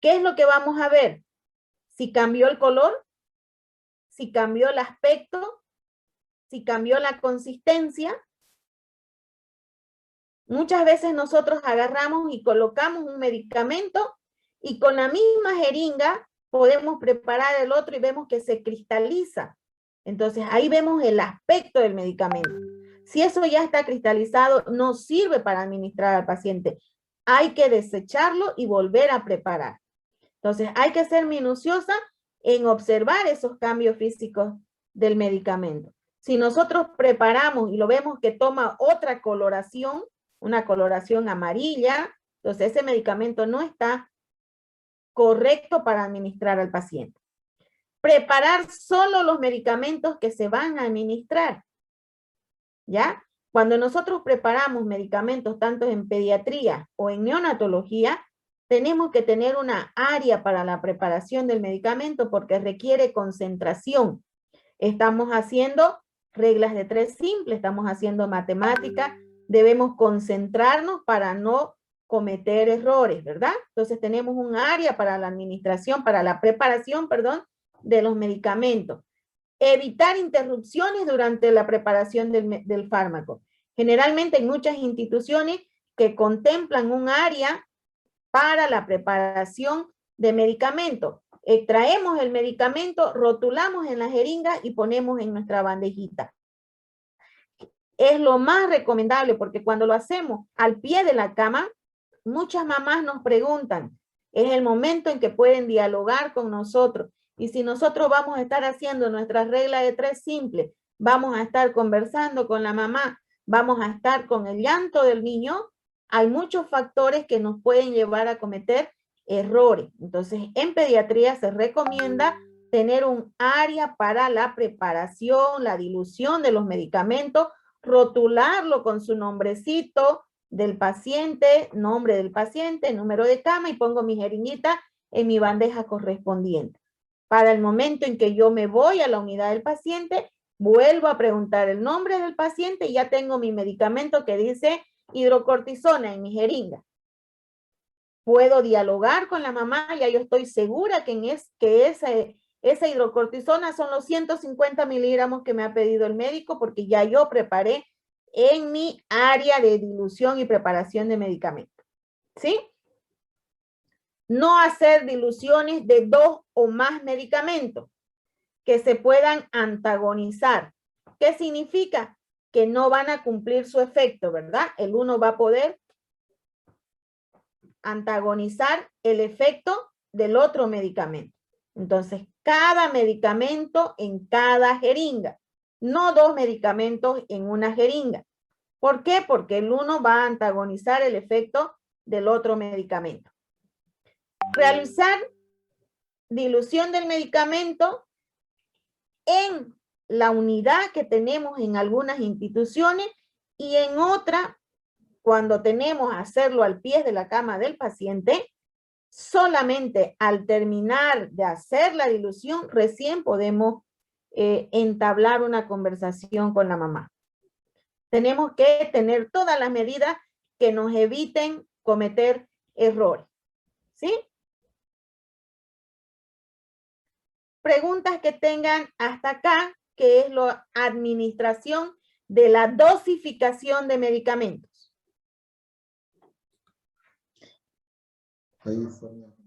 ¿Qué es lo que vamos a ver? Si cambió el color, si cambió el aspecto, si cambió la consistencia. Muchas veces nosotros agarramos y colocamos un medicamento y con la misma jeringa podemos preparar el otro y vemos que se cristaliza. Entonces ahí vemos el aspecto del medicamento. Si eso ya está cristalizado, no sirve para administrar al paciente. Hay que desecharlo y volver a preparar. Entonces, hay que ser minuciosa en observar esos cambios físicos del medicamento. Si nosotros preparamos y lo vemos que toma otra coloración, una coloración amarilla, entonces ese medicamento no está correcto para administrar al paciente. Preparar solo los medicamentos que se van a administrar. ¿Ya? Cuando nosotros preparamos medicamentos tanto en pediatría o en neonatología, tenemos que tener una área para la preparación del medicamento porque requiere concentración. Estamos haciendo reglas de 3 simples, estamos haciendo matemática, debemos concentrarnos para no cometer errores, ¿verdad? Entonces tenemos un área para la administración, para la preparación, perdón, de los medicamentos. Evitar interrupciones durante la preparación del fármaco. Generalmente hay muchas instituciones que contemplan un área para la preparación de medicamentos. Extraemos el medicamento, rotulamos en la jeringa y ponemos en nuestra bandejita. Es lo más recomendable porque cuando lo hacemos al pie de la cama, muchas mamás nos preguntan, es el momento en que pueden dialogar con nosotros. Y si nosotros vamos a estar haciendo nuestra regla de 3 simples, vamos a estar conversando con la mamá, vamos a estar con el llanto del niño, hay muchos factores que nos pueden llevar a cometer errores. Entonces, en pediatría se recomienda tener un área para la preparación, la dilución de los medicamentos, rotularlo con su nombrecito del paciente, nombre del paciente, número de cama y pongo mi jeringuita en mi bandeja correspondiente. Para el momento en que yo me voy a la unidad del paciente, vuelvo a preguntar el nombre del paciente y ya tengo mi medicamento que dice hidrocortisona en mi jeringa. Puedo dialogar con la mamá, ya yo estoy segura que esa hidrocortisona son los 150 miligramos que me ha pedido el médico porque ya yo preparé en mi área de dilución y preparación de medicamentos. ¿Sí? No hacer diluciones de 2 o más medicamentos que se puedan antagonizar. ¿Qué significa? Que no van a cumplir su efecto, ¿verdad? El uno va a poder antagonizar el efecto del otro medicamento. Entonces, cada medicamento en cada jeringa, no 2 medicamentos en una jeringa. ¿Por qué? Porque el uno va a antagonizar el efecto del otro medicamento. Realizar dilución del medicamento en la unidad que tenemos en algunas instituciones y en otra, cuando tenemos a hacerlo al pie de la cama del paciente, solamente al terminar de hacer la dilución, recién podemos entablar una conversación con la mamá. Tenemos que tener todas las medidas que nos eviten cometer errores. ¿Sí? Preguntas que tengan hasta acá, que es la administración de la dosificación de medicamentos.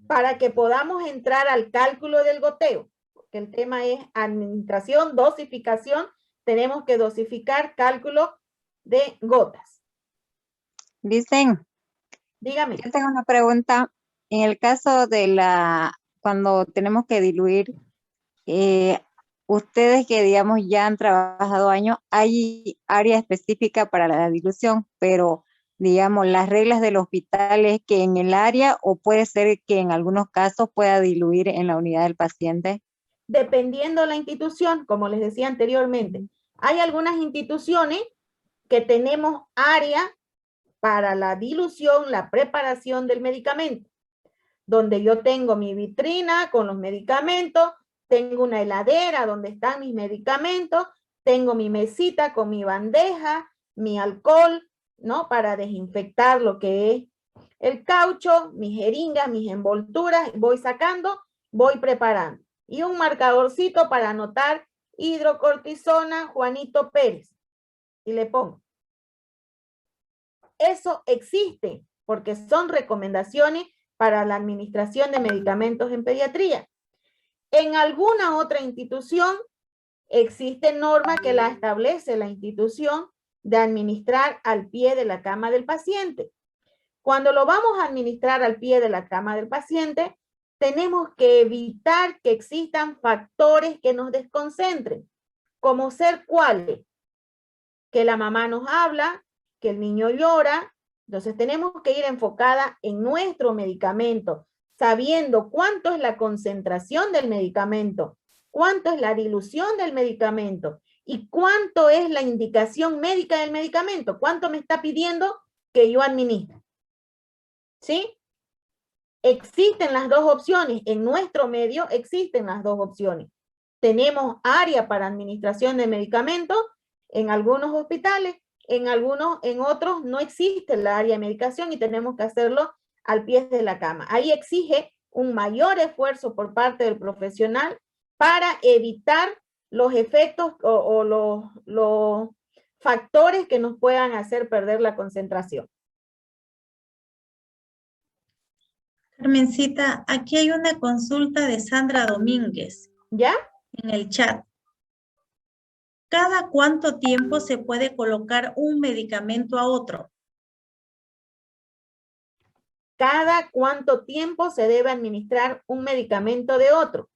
Para que podamos entrar al cálculo del goteo, porque el tema es administración, dosificación, tenemos que dosificar cálculo de gotas. Dicen, Dígame. yo tengo una pregunta. En el caso de cuando tenemos que diluir, ustedes que digamos ya han trabajado años, hay área específica para la dilución, pero digamos las reglas del hospital es que en el área o puede ser que en algunos casos pueda diluir en la unidad del paciente. Dependiendo la institución, como les decía anteriormente, hay algunas instituciones que tenemos área para la dilución, la preparación del medicamento, donde yo tengo mi vitrina con los medicamentos, tengo una heladera donde están mis medicamentos, tengo mi mesita con mi bandeja, mi alcohol, ¿no? Para desinfectar lo que es el caucho, mis jeringas, mis envolturas, voy sacando, voy preparando. Y un marcadorcito para anotar hidrocortisona Juanito Pérez. Y le pongo. Eso existe porque son recomendaciones para la administración de medicamentos en pediatría. En alguna otra institución existe norma que la establece la institución de administrar al pie de la cama del paciente. Cuando lo vamos a administrar al pie de la cama del paciente, tenemos que evitar que existan factores que nos desconcentren, como ser cuáles, que la mamá nos habla, que el niño llora. Entonces tenemos que ir enfocada en nuestro medicamento, sabiendo cuánto es la concentración del medicamento, cuánto es la dilución del medicamento y cuánto es la indicación médica del medicamento, cuánto me está pidiendo que yo administre. ¿Sí? Existen las dos opciones. En nuestro medio existen las dos opciones. Tenemos área para administración de medicamentos en algunos hospitales, en otros no existe la área de medicación y tenemos que hacerlo al pie de la cama. Ahí exige un mayor esfuerzo por parte del profesional para evitar los efectos o los factores que nos puedan hacer perder la concentración. Carmencita, aquí hay una consulta de Sandra Domínguez. ¿Ya? En el chat. ¿Cada cuánto tiempo se puede colocar un medicamento a otro? ¿Cada cuánto tiempo se debe administrar un medicamento de otro?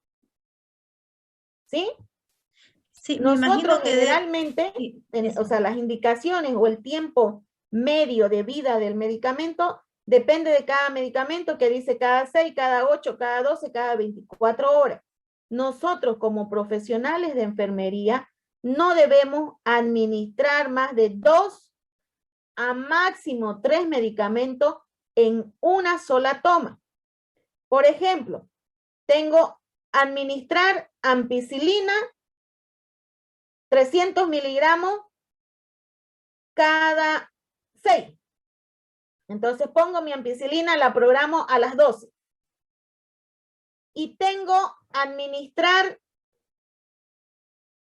¿Sí? Sí, me imagino nosotros que generalmente, o sea, las indicaciones o el tiempo medio de vida del medicamento depende de cada medicamento, que dice cada 6, cada 8, cada 12, cada 24 horas. Nosotros como profesionales de enfermería no debemos administrar más de 2 a máximo 3 medicamentos en una sola toma. Por ejemplo, tengo administrar ampicilina 300 miligramos cada 6. Entonces pongo mi ampicilina, la programo a las 12. Y tengo administrar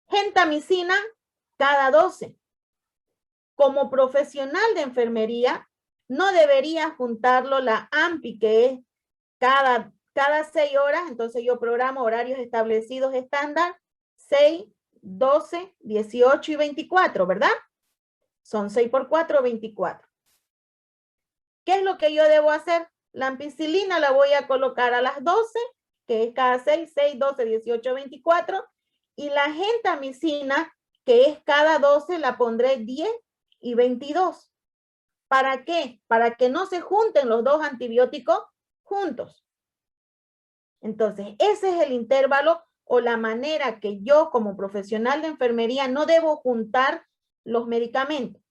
gentamicina cada 12. Como profesional de enfermería, no debería juntarlo la AMPI, que es cada 6 horas. Entonces yo programo horarios establecidos estándar, 6, 12, 18 y 24, ¿verdad? Son 6 por 4, 24. ¿Qué es lo que yo debo hacer? La ampicilina la voy a colocar a las 12, que es cada 6, 6, 12, 18, 24. Y la gentamicina, que es cada 12, la pondré 10 y 22. ¿Para qué? Para que no se junten los dos antibióticos juntos. Entonces, ese es el intervalo o la manera que yo como profesional de enfermería no debo juntar los medicamentos.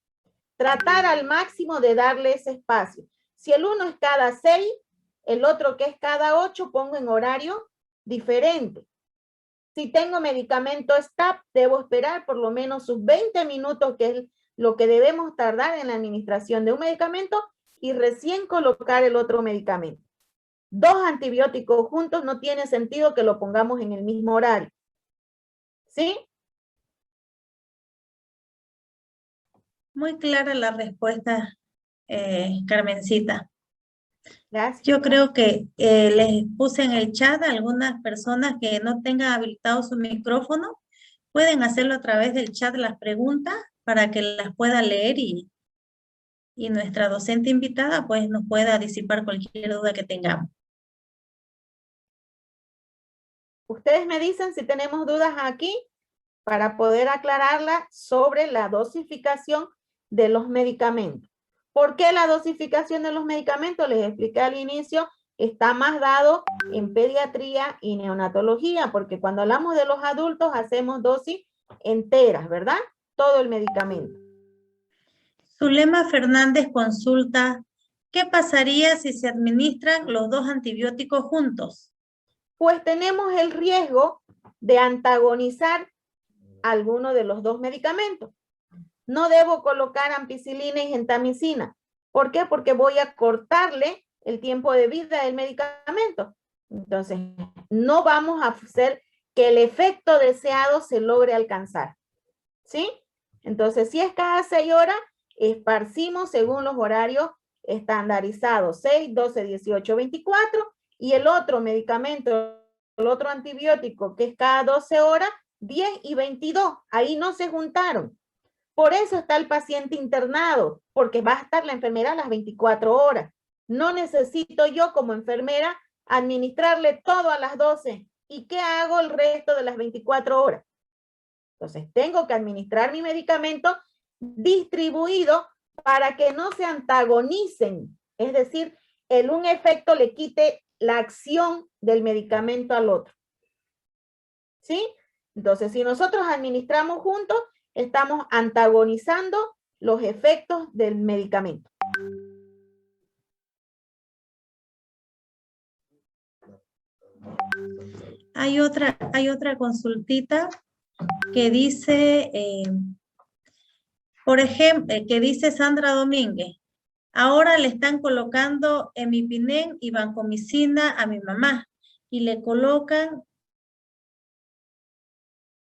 Tratar al máximo de darle ese espacio. Si el uno es cada 6, el otro que es cada 8, pongo en horario diferente. Si tengo medicamento STAP, debo esperar por lo menos sus 20 minutos, que es lo que debemos tardar en la administración de un medicamento, y recién colocar el otro medicamento. 2 antibióticos juntos no tiene sentido que lo pongamos en el mismo horario. ¿Sí? Muy clara la respuesta, Carmencita. Gracias. Yo creo que les puse en el chat a algunas personas que no tengan habilitado su micrófono, pueden hacerlo a través del chat las preguntas para que las pueda leer y nuestra docente invitada pues nos pueda disipar cualquier duda que tengamos. Ustedes me dicen si tenemos dudas aquí para poder aclararla sobre la dosificación de los medicamentos. ¿Por qué la dosificación de los medicamentos? Les expliqué al inicio, está más dado en pediatría y neonatología, porque cuando hablamos de los adultos hacemos dosis enteras, ¿verdad? Todo el medicamento. Zulema Fernández consulta, ¿qué pasaría si se administran los 2 antibióticos juntos? Pues tenemos el riesgo de antagonizar alguno de los 2 medicamentos. No debo colocar ampicilina y gentamicina. ¿Por qué? Porque voy a cortarle el tiempo de vida del medicamento. Entonces, no vamos a hacer que el efecto deseado se logre alcanzar. ¿Sí? Entonces, si es cada 6 horas, esparcimos según los horarios estandarizados. 6, 12, 18, 24. Y el otro medicamento, el otro antibiótico, que es cada 12 horas, 10 y 22. Ahí no se juntaron. Por eso está el paciente internado, porque va a estar la enfermera las 24 horas. No necesito yo como enfermera administrarle todo a las 12. ¿Y qué hago el resto de las 24 horas? Entonces, tengo que administrar mi medicamento distribuido para que no se antagonicen. Es decir, un efecto le quite la acción del medicamento al otro. ¿Sí? Entonces, si nosotros administramos juntos, estamos antagonizando los efectos del medicamento. Hay otra consultita que dice, por ejemplo, que dice Sandra Domínguez, ahora le están colocando Emipinen y vancomicina a mi mamá y le colocan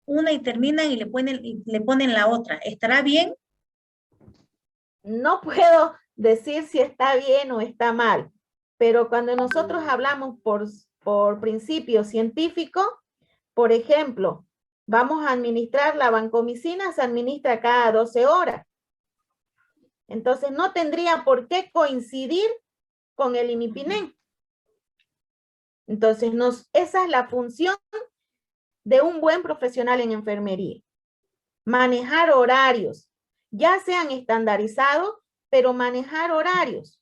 una y terminan y le ponen la otra. ¿Estará bien? No puedo decir si está bien o está mal, pero cuando nosotros hablamos por principio científico, por ejemplo, vamos a administrar la vancomicina, se administra cada 12 horas. Entonces no tendría por qué coincidir con el Imipinen. Entonces esa es la función de un buen profesional en enfermería. Manejar horarios, ya sean estandarizados, pero manejar horarios.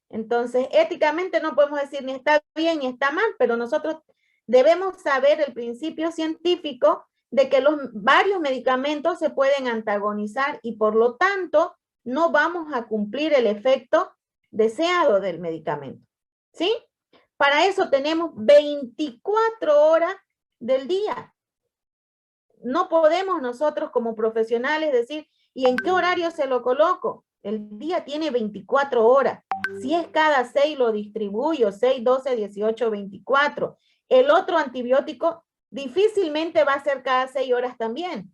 Entonces, éticamente no podemos decir ni está bien ni está mal, pero nosotros debemos saber el principio científico de que los varios medicamentos se pueden antagonizar y por lo tanto no vamos a cumplir el efecto deseado del medicamento. ¿Sí? Para eso tenemos 24 horas del día. No podemos nosotros como profesionales decir, ¿y en qué horario se lo coloco? El día tiene 24 horas. Si es cada 6 lo distribuyo, 6, 12, 18, 24. El otro antibiótico difícilmente va a ser cada 6 horas también.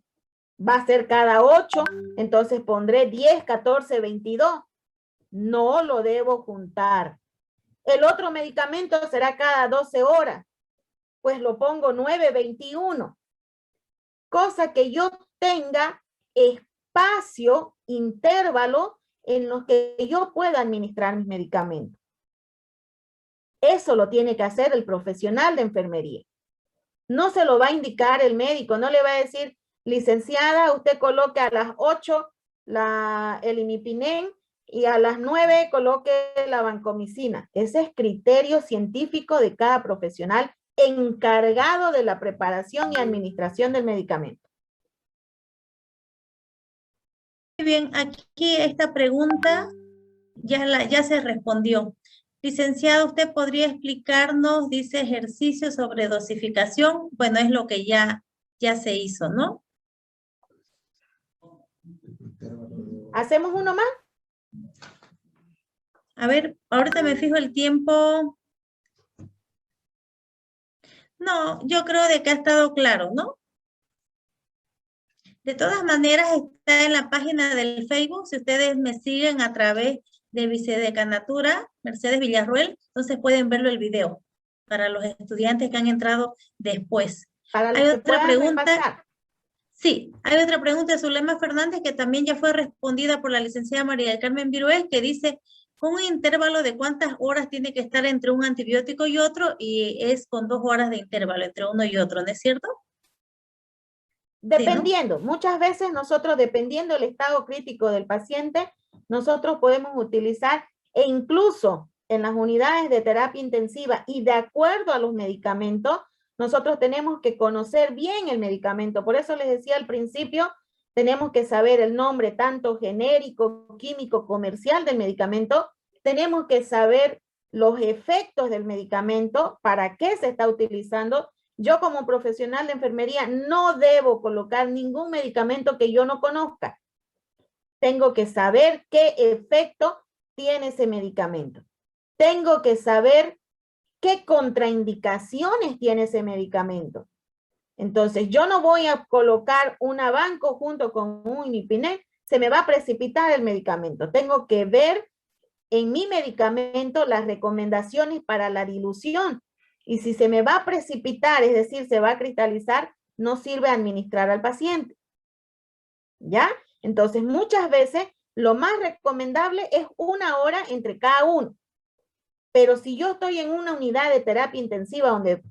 Va a ser cada 8, entonces pondré 10, 14, 22. No lo debo juntar. El otro medicamento será cada 12 horas. Pues lo pongo 9, 21. Cosa que yo tenga espacio, intervalo en los que yo pueda administrar mis medicamentos. Eso lo tiene que hacer el profesional de enfermería. No se lo va a indicar el médico, no le va a decir, licenciada, usted coloque a las 8 el Imipinen y a las 9 coloque la vancomicina. Ese es criterio científico de cada profesional encargado de la preparación y administración del medicamento. Muy bien, aquí esta pregunta ya se respondió. Licenciado, ¿usted podría explicarnos, dice, ejercicio sobre dosificación? Bueno, es lo que ya se hizo, ¿no? ¿Hacemos uno más? A ver, ahorita me fijo el tiempo. No, yo creo de que ha estado claro, ¿no? De todas maneras, está en la página del Facebook. Si ustedes me siguen a través de Vicedecanatura, Mercedes Villarruel, entonces pueden verlo el video para los estudiantes que han entrado después. Para hay otra pregunta. Repasar. Sí, hay otra pregunta de Zulema Fernández que también ya fue respondida por la licenciada María del Carmen Virués, que dice, con un intervalo de cuántas horas tiene que estar entre un antibiótico y otro, y es con 2 horas de intervalo entre uno y otro, ¿no es cierto? Dependiendo, sí, ¿no? Muchas veces nosotros, dependiendo del estado crítico del paciente, nosotros podemos utilizar, e incluso en las unidades de terapia intensiva y de acuerdo a los medicamentos, nosotros tenemos que conocer bien el medicamento. Por eso les decía al principio, tenemos que saber el nombre tanto genérico, químico, comercial del medicamento. Tenemos que saber los efectos del medicamento, para qué se está utilizando. Yo como profesional de enfermería no debo colocar ningún medicamento que yo no conozca. Tengo que saber qué efecto tiene ese medicamento. Tengo que saber qué contraindicaciones tiene ese medicamento. Entonces, yo no voy a colocar una vanco junto con un Imipinen, se me va a precipitar el medicamento. Tengo que ver en mi medicamento las recomendaciones para la dilución. Y si se me va a precipitar, es decir, se va a cristalizar, no sirve administrar al paciente. ¿Ya? Entonces, muchas veces lo más recomendable es 1 hora entre cada uno. Pero si yo estoy en una unidad de terapia intensiva donde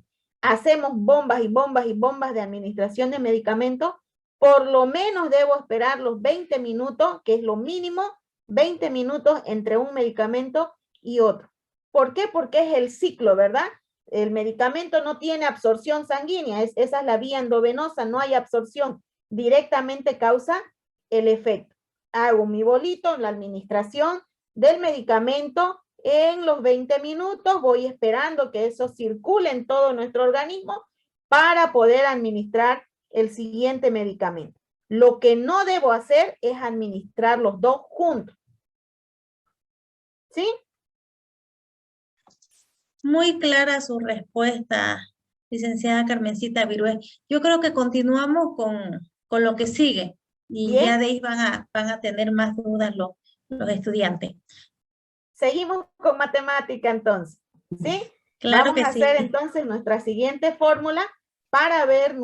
hacemos bombas y bombas y bombas de administración de medicamentos, por lo menos debo esperar los 20 minutos, que es lo mínimo, 20 minutos entre un medicamento y otro. ¿Por qué? Porque es el ciclo, ¿verdad? El medicamento no tiene absorción sanguínea, esa es la vía endovenosa, no hay absorción, directamente causa el efecto. Hago mi bolito, la administración del medicamento en los 20 minutos, voy esperando que eso circule en todo nuestro organismo para poder administrar el siguiente medicamento. Lo que no debo hacer es administrar los dos juntos. ¿Sí? Muy clara su respuesta, licenciada Carmencita Virué. Yo creo que continuamos con lo que sigue y Bien. ya de ahí van a tener más dudas los estudiantes. Seguimos con matemática entonces, ¿sí? Claro Vamos que a sí. hacer entonces nuestra siguiente fórmula para ver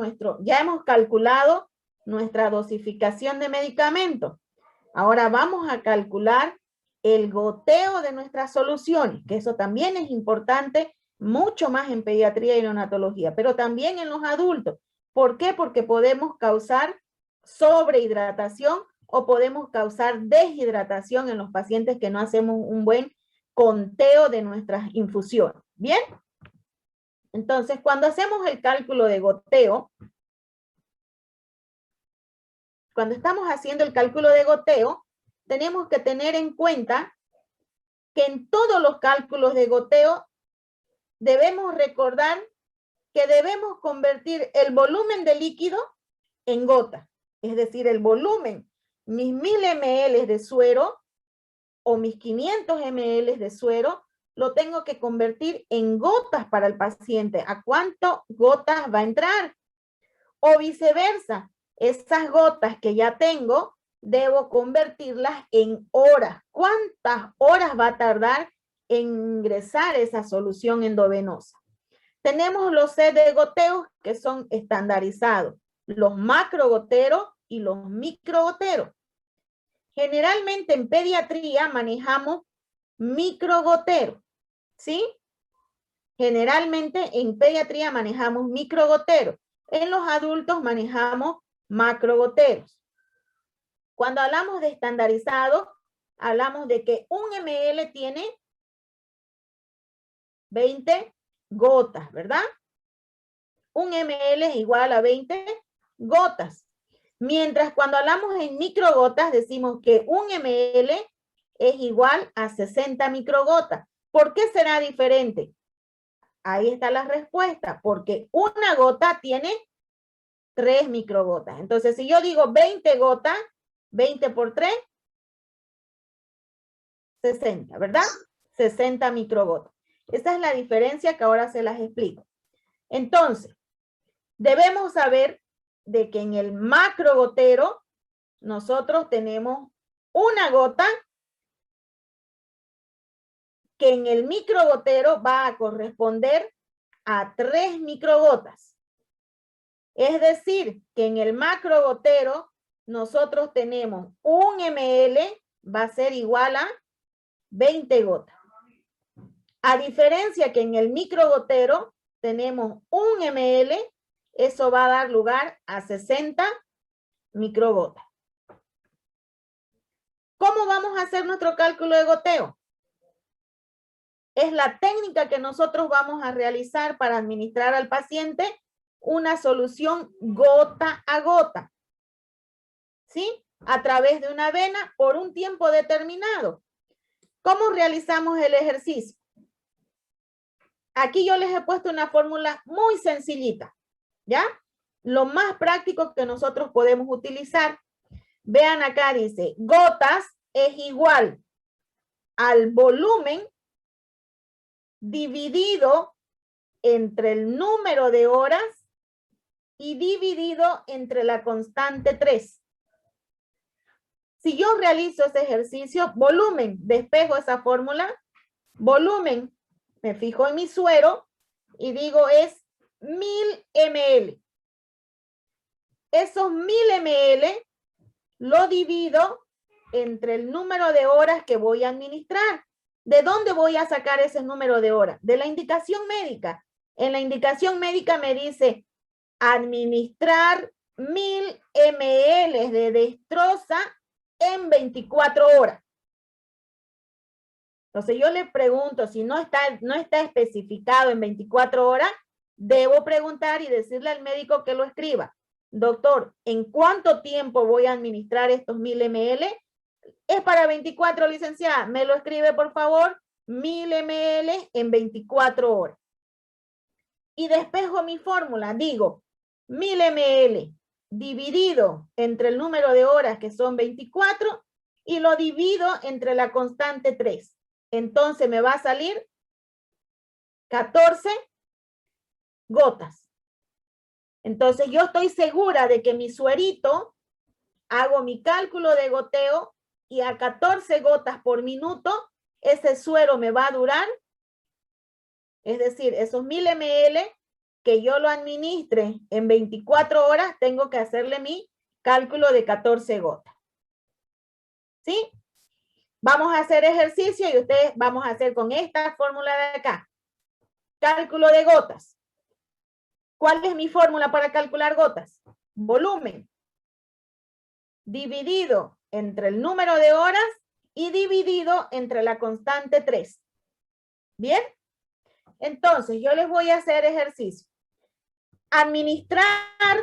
ya hemos calculado nuestra dosificación de medicamentos. Ahora vamos a calcular el goteo de nuestras soluciones, que eso también es importante, mucho más en pediatría y neonatología, pero también en los adultos. ¿Por qué? Porque podemos causar sobrehidratación o podemos causar deshidratación en los pacientes que no hacemos un buen conteo de nuestras infusiones. ¿Bien? Entonces, cuando hacemos el cálculo de goteo, cuando estamos haciendo el cálculo de goteo, tenemos que tener en cuenta que en todos los cálculos de goteo debemos recordar que debemos convertir el volumen de líquido en gotas. Es decir, el volumen, mis 1000 ml de suero o mis 500 ml de suero, lo tengo que convertir en gotas para el paciente. ¿A cuánto gotas va a entrar? O viceversa, esas gotas que ya tengo, debo convertirlas en horas. ¿Cuántas horas va a tardar en ingresar esa solución endovenosa? Tenemos los set de goteos que son estandarizados, los macrogoteros y los microgoteros. Generalmente en pediatría manejamos microgoteros, ¿sí? Generalmente en pediatría manejamos microgoteros. En los adultos manejamos macrogoteros. Cuando hablamos de estandarizado, hablamos de que 1 ml tiene 20 gotas, ¿verdad? 1 ml es igual a 20 gotas. Mientras cuando hablamos en microgotas, decimos que 1 ml es igual a 60 microgotas. ¿Por qué será diferente? Ahí está la respuesta, porque una gota tiene 3 microgotas. Entonces, si yo digo 20 gotas, 20 por 3, 60, ¿verdad? 60 microgotas. Esa es la diferencia que ahora se las explico. Entonces, debemos saber de que en el macrogotero nosotros tenemos una gota que en el microgotero va a corresponder a 3 microgotas. Es decir, que en el macrogotero nosotros tenemos 1 ml va a ser igual a 20 gotas. A diferencia que en el microgotero tenemos 1 ml, eso va a dar lugar a 60 microgotas. ¿Cómo vamos a hacer nuestro cálculo de goteo? Es la técnica que nosotros vamos a realizar para administrar al paciente una solución gota a gota. ¿Sí? A través de una vena por un tiempo determinado. ¿Cómo realizamos el ejercicio? Aquí yo les he puesto una fórmula muy sencillita, ¿ya? Lo más práctico que nosotros podemos utilizar. Vean acá, dice, gotas es igual al volumen dividido entre el número de horas y dividido entre la constante 3. Si yo realizo ese ejercicio, volumen, despejo esa fórmula, volumen, me fijo en mi suero y digo es 1000 ml. Esos 1000 ml lo divido entre el número de horas que voy a administrar. ¿De dónde voy a sacar ese número de horas? De la indicación médica. En la indicación médica me dice administrar 1000 ml de dextrosa en 24 horas. Entonces yo le pregunto, si no está especificado en 24 horas, debo preguntar y decirle al médico que lo escriba. Doctor, ¿en cuánto tiempo voy a administrar estos 1000 ml? Es para 24, licenciada. ¿Me lo escribe, por favor? 1000 ml en 24 horas. Y despejo mi fórmula. Digo, 1000 ml dividido entre el número de horas, que son 24, y lo divido entre la constante 3. Entonces me va a salir 14 gotas. Entonces yo estoy segura de que mi suerito, hago mi cálculo de goteo y a 14 gotas por minuto, ese suero me va a durar, es decir, esos 1000 ml que yo lo administre en 24 horas, tengo que hacerle mi cálculo de 14 gotas. ¿Sí? Vamos a hacer ejercicio y ustedes vamos a hacer con esta fórmula de acá. Cálculo de gotas. ¿Cuál es mi fórmula para calcular gotas? Volumen dividido entre el número de horas y dividido entre la constante 3. ¿Bien? Entonces, yo les voy a hacer ejercicio. Administrar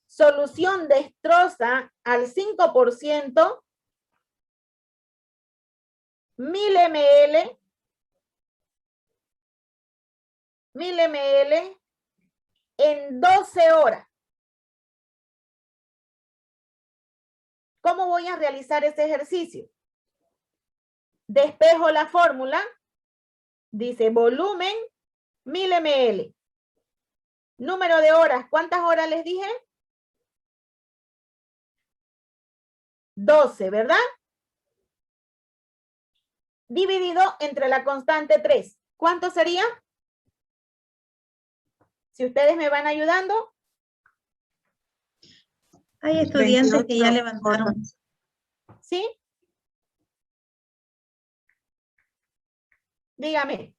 solución dextrosa al 5%, 1000 ml en 12 horas. ¿Cómo voy a realizar ese ejercicio? Despejo la fórmula. Dice volumen 1000 ml. Número de horas. ¿Cuántas horas les dije? 12, ¿verdad? Dividido entre la constante 3. ¿Cuánto sería? Si ustedes me van ayudando. Hay estudiantes que ya 28 levantaron. gotas. ¿Sí? Dígame.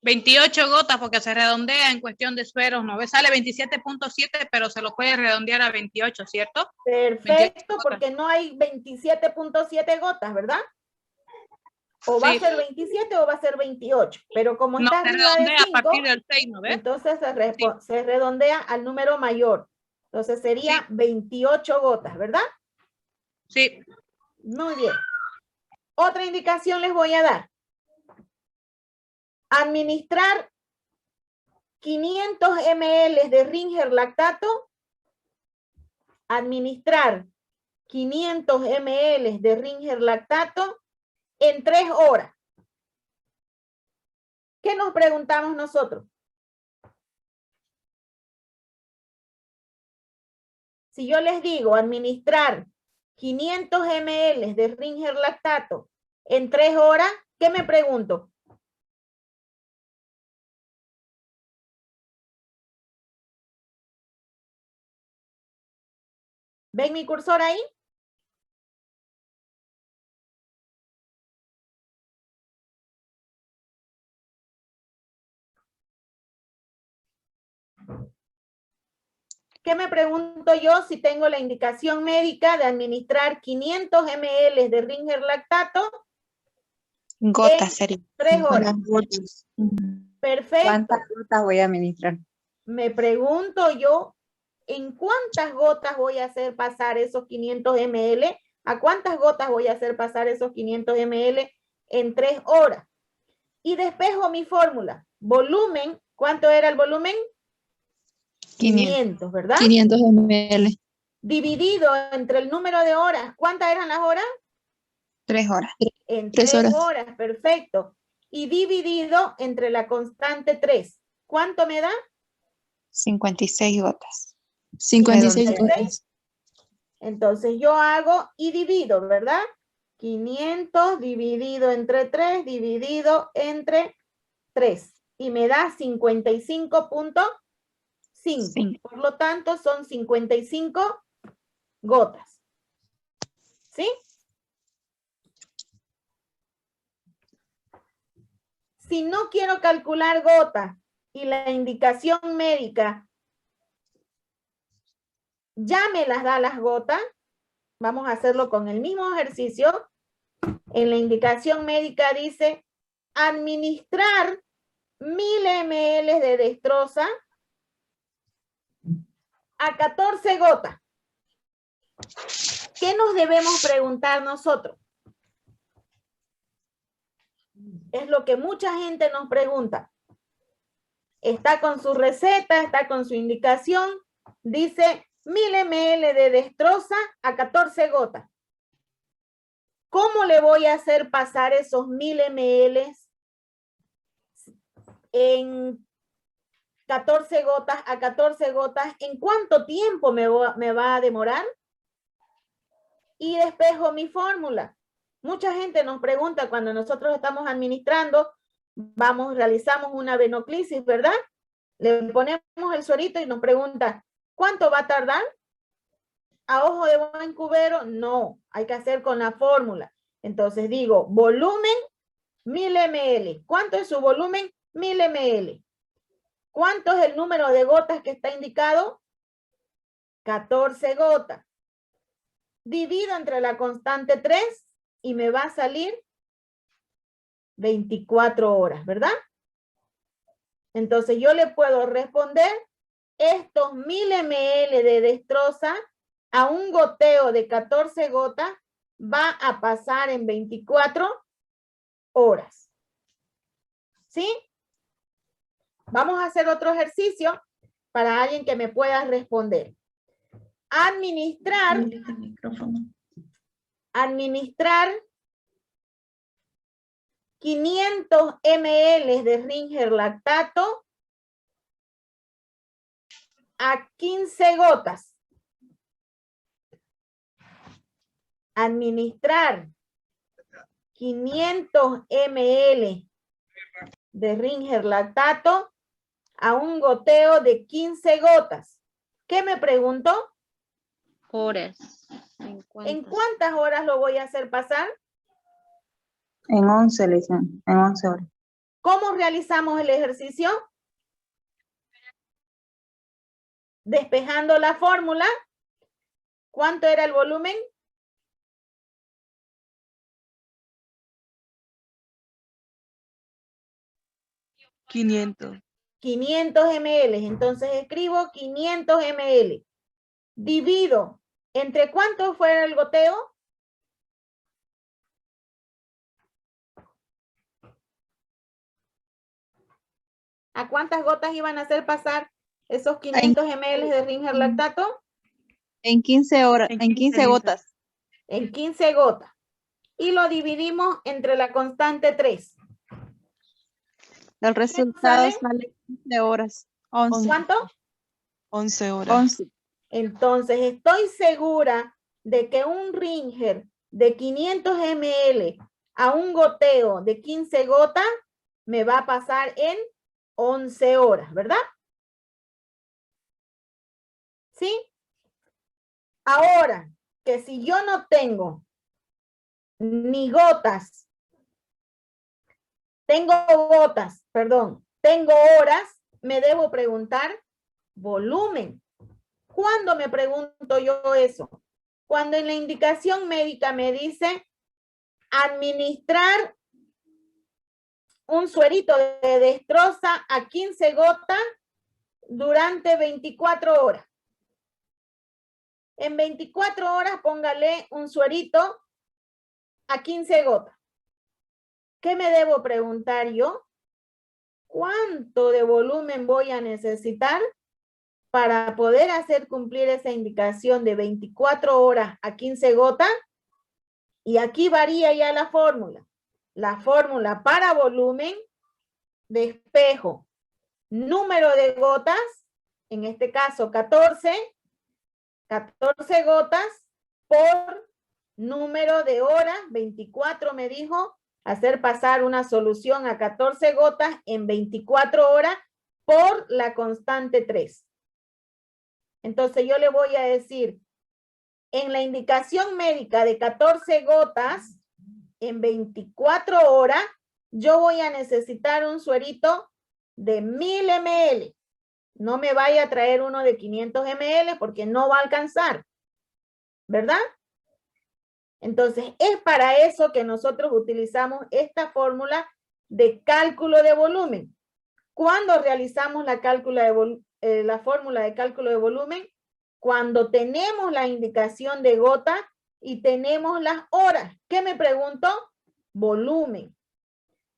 28 gotas porque se redondea en cuestión de sueros, ¿no? Sale 27.7, pero se lo puede redondear a 28, ¿cierto? Perfecto, porque no hay 27.7 gotas, ¿verdad? O va a ser 27 o va a ser 28, pero como No, está se arriba de redondea 5, a partir del 6, ¿no ves? entonces se redondea al número mayor. Entonces sería 28 gotas, ¿verdad? Sí. Muy bien. Otra indicación les voy a dar. Administrar 500 ml de Ringer lactato. Administrar 500 ml de Ringer lactato en 3 horas. ¿Qué nos preguntamos nosotros? Si yo les digo administrar 500 ml de Ringer lactato en 3 horas, ¿qué me pregunto? ¿Ven mi cursor ahí? ¿Qué me pregunto yo si tengo la indicación médica de administrar 500 ml de Ringer lactato? Gotas sería. 3 horas. Gotas. Perfecto. ¿Cuántas gotas voy a administrar? Me pregunto yo, ¿en cuántas gotas voy a hacer pasar esos 500 ml? ¿A cuántas gotas voy a hacer pasar esos 500 ml en 3 horas? Y despejo mi fórmula. Volumen, ¿cuánto era el volumen? 500, ¿verdad? 500 ml. Dividido entre el número de horas. ¿Cuántas eran las horas? 3 horas. En 3 3 horas. horas, perfecto. Y dividido entre la constante 3. ¿Cuánto me da? 56 gotas. 56 gotas. Entonces yo hago y divido, ¿verdad? 500 dividido entre 3, dividido entre 3. Y me da 55.5. Por lo tanto, son 55 gotas. ¿Sí? Si no quiero calcular gotas y la indicación médica ya me las da las gotas, vamos a hacerlo con el mismo ejercicio. En la indicación médica dice administrar 1000 ml de dextrosa a 14 gotas. ¿Qué nos debemos preguntar nosotros? Es lo que mucha gente nos pregunta. Está con su receta, está con su indicación, dice 1000 ml de dextrosa a 14 gotas. ¿Cómo le voy a hacer pasar esos 1000 ml en 14 gotas a 14 gotas? ¿En cuánto tiempo me va a demorar? Y despejo mi fórmula. Mucha gente nos pregunta cuando nosotros estamos administrando, realizamos una venoclisis, ¿verdad? Le ponemos el suerito y nos pregunta, ¿cuánto va a tardar? ¿A ojo de buen cubero? No, hay que hacer con la fórmula. Entonces digo, volumen 1000 ml. ¿Cuánto es su volumen? 1000 ml. ¿Cuánto es el número de gotas que está indicado? 14 gotas. Divido entre la constante 3 y me va a salir 24 horas, ¿verdad? Entonces yo le puedo responder estos 1000 ml de dextrosa a un goteo de 14 gotas va a pasar en 24 horas. ¿Sí? Vamos a hacer otro ejercicio para alguien que me pueda responder. Administrar 500 ml de Ringer lactato a 15 gotas. Administrar 500 ml de Ringer lactato a un goteo de 15 gotas. ¿Qué me preguntó? Horas. ¿En cuántas horas lo voy a hacer pasar? En 11, le dicen, en 11 horas. ¿Cómo realizamos el ejercicio? Despejando la fórmula. ¿Cuánto era el volumen? $500. 500 ml. Entonces escribo 500 ml. Divido. ¿Entre cuánto fue el goteo? ¿A cuántas gotas iban a hacer pasar esos 500 ml de Ringer lactato? En 15 horas, en 15 gotas. En 15 gotas. Y lo dividimos entre la constante 3. El resultado sale 15 horas. 11. ¿Cuánto? 11 horas. 11. Entonces estoy segura de que un Ringer de 500 ml a un goteo de 15 gotas me va a pasar en 11 horas, ¿verdad? ¿Sí? Ahora, que si yo no tengo ni gotas, tengo horas, me debo preguntar volumen. ¿Cuándo me pregunto yo eso? Cuando en la indicación médica me dice administrar un suerito de dextrosa a 15 gotas durante 24 horas. En 24 horas póngale un suerito a 15 gotas. ¿Qué me debo preguntar yo? ¿Cuánto de volumen voy a necesitar para poder hacer cumplir esa indicación de 24 horas a 15 gotas? Y aquí varía ya la fórmula. La fórmula para volumen, despejo, número de gotas, en este caso 14 gotas por número de horas, 24 me dijo, hacer pasar una solución a 14 gotas en 24 horas por la constante 3. Entonces yo le voy a decir, en la indicación médica de 14 gotas en 24 horas, yo voy a necesitar un suerito de 1000 ml. No me vaya a traer uno de 500 ml porque no va a alcanzar, ¿verdad? Entonces, es para eso que nosotros utilizamos esta fórmula de cálculo de volumen. ¿Cuándo realizamos la fórmula de cálculo de volumen? Cuando tenemos la indicación de gota y tenemos las horas. ¿Qué me pregunto? Volumen.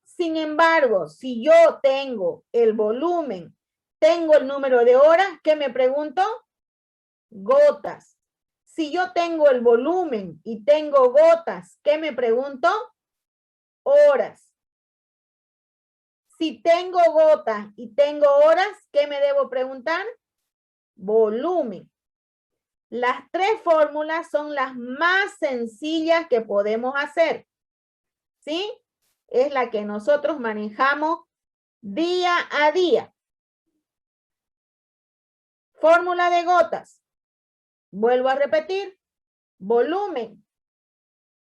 Sin embargo, si yo tengo el volumen, tengo el número de horas, ¿qué me pregunto? Gotas. Si yo tengo el volumen y tengo gotas, ¿qué me pregunto? Horas. Si tengo gotas y tengo horas, ¿qué me debo preguntar? Volumen. Las tres fórmulas son las más sencillas que podemos hacer. ¿Sí? Es la que nosotros manejamos día a día. Fórmula de gotas. Vuelvo a repetir. Volumen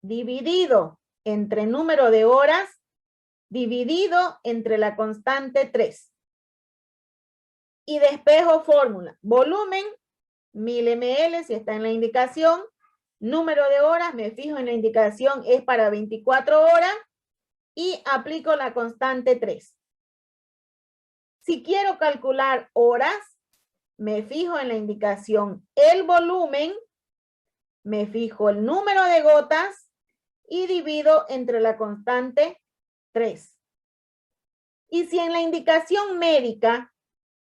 dividido entre número de horas dividido entre la constante 3. Y despejo fórmula. Volumen, 1000 ml si está en la indicación. Número de horas, me fijo en la indicación, es para 24 horas. Y aplico la constante 3. Si quiero calcular horas, me fijo en la indicación el volumen, me fijo el número de gotas y divido entre la constante 3. Y si en la indicación médica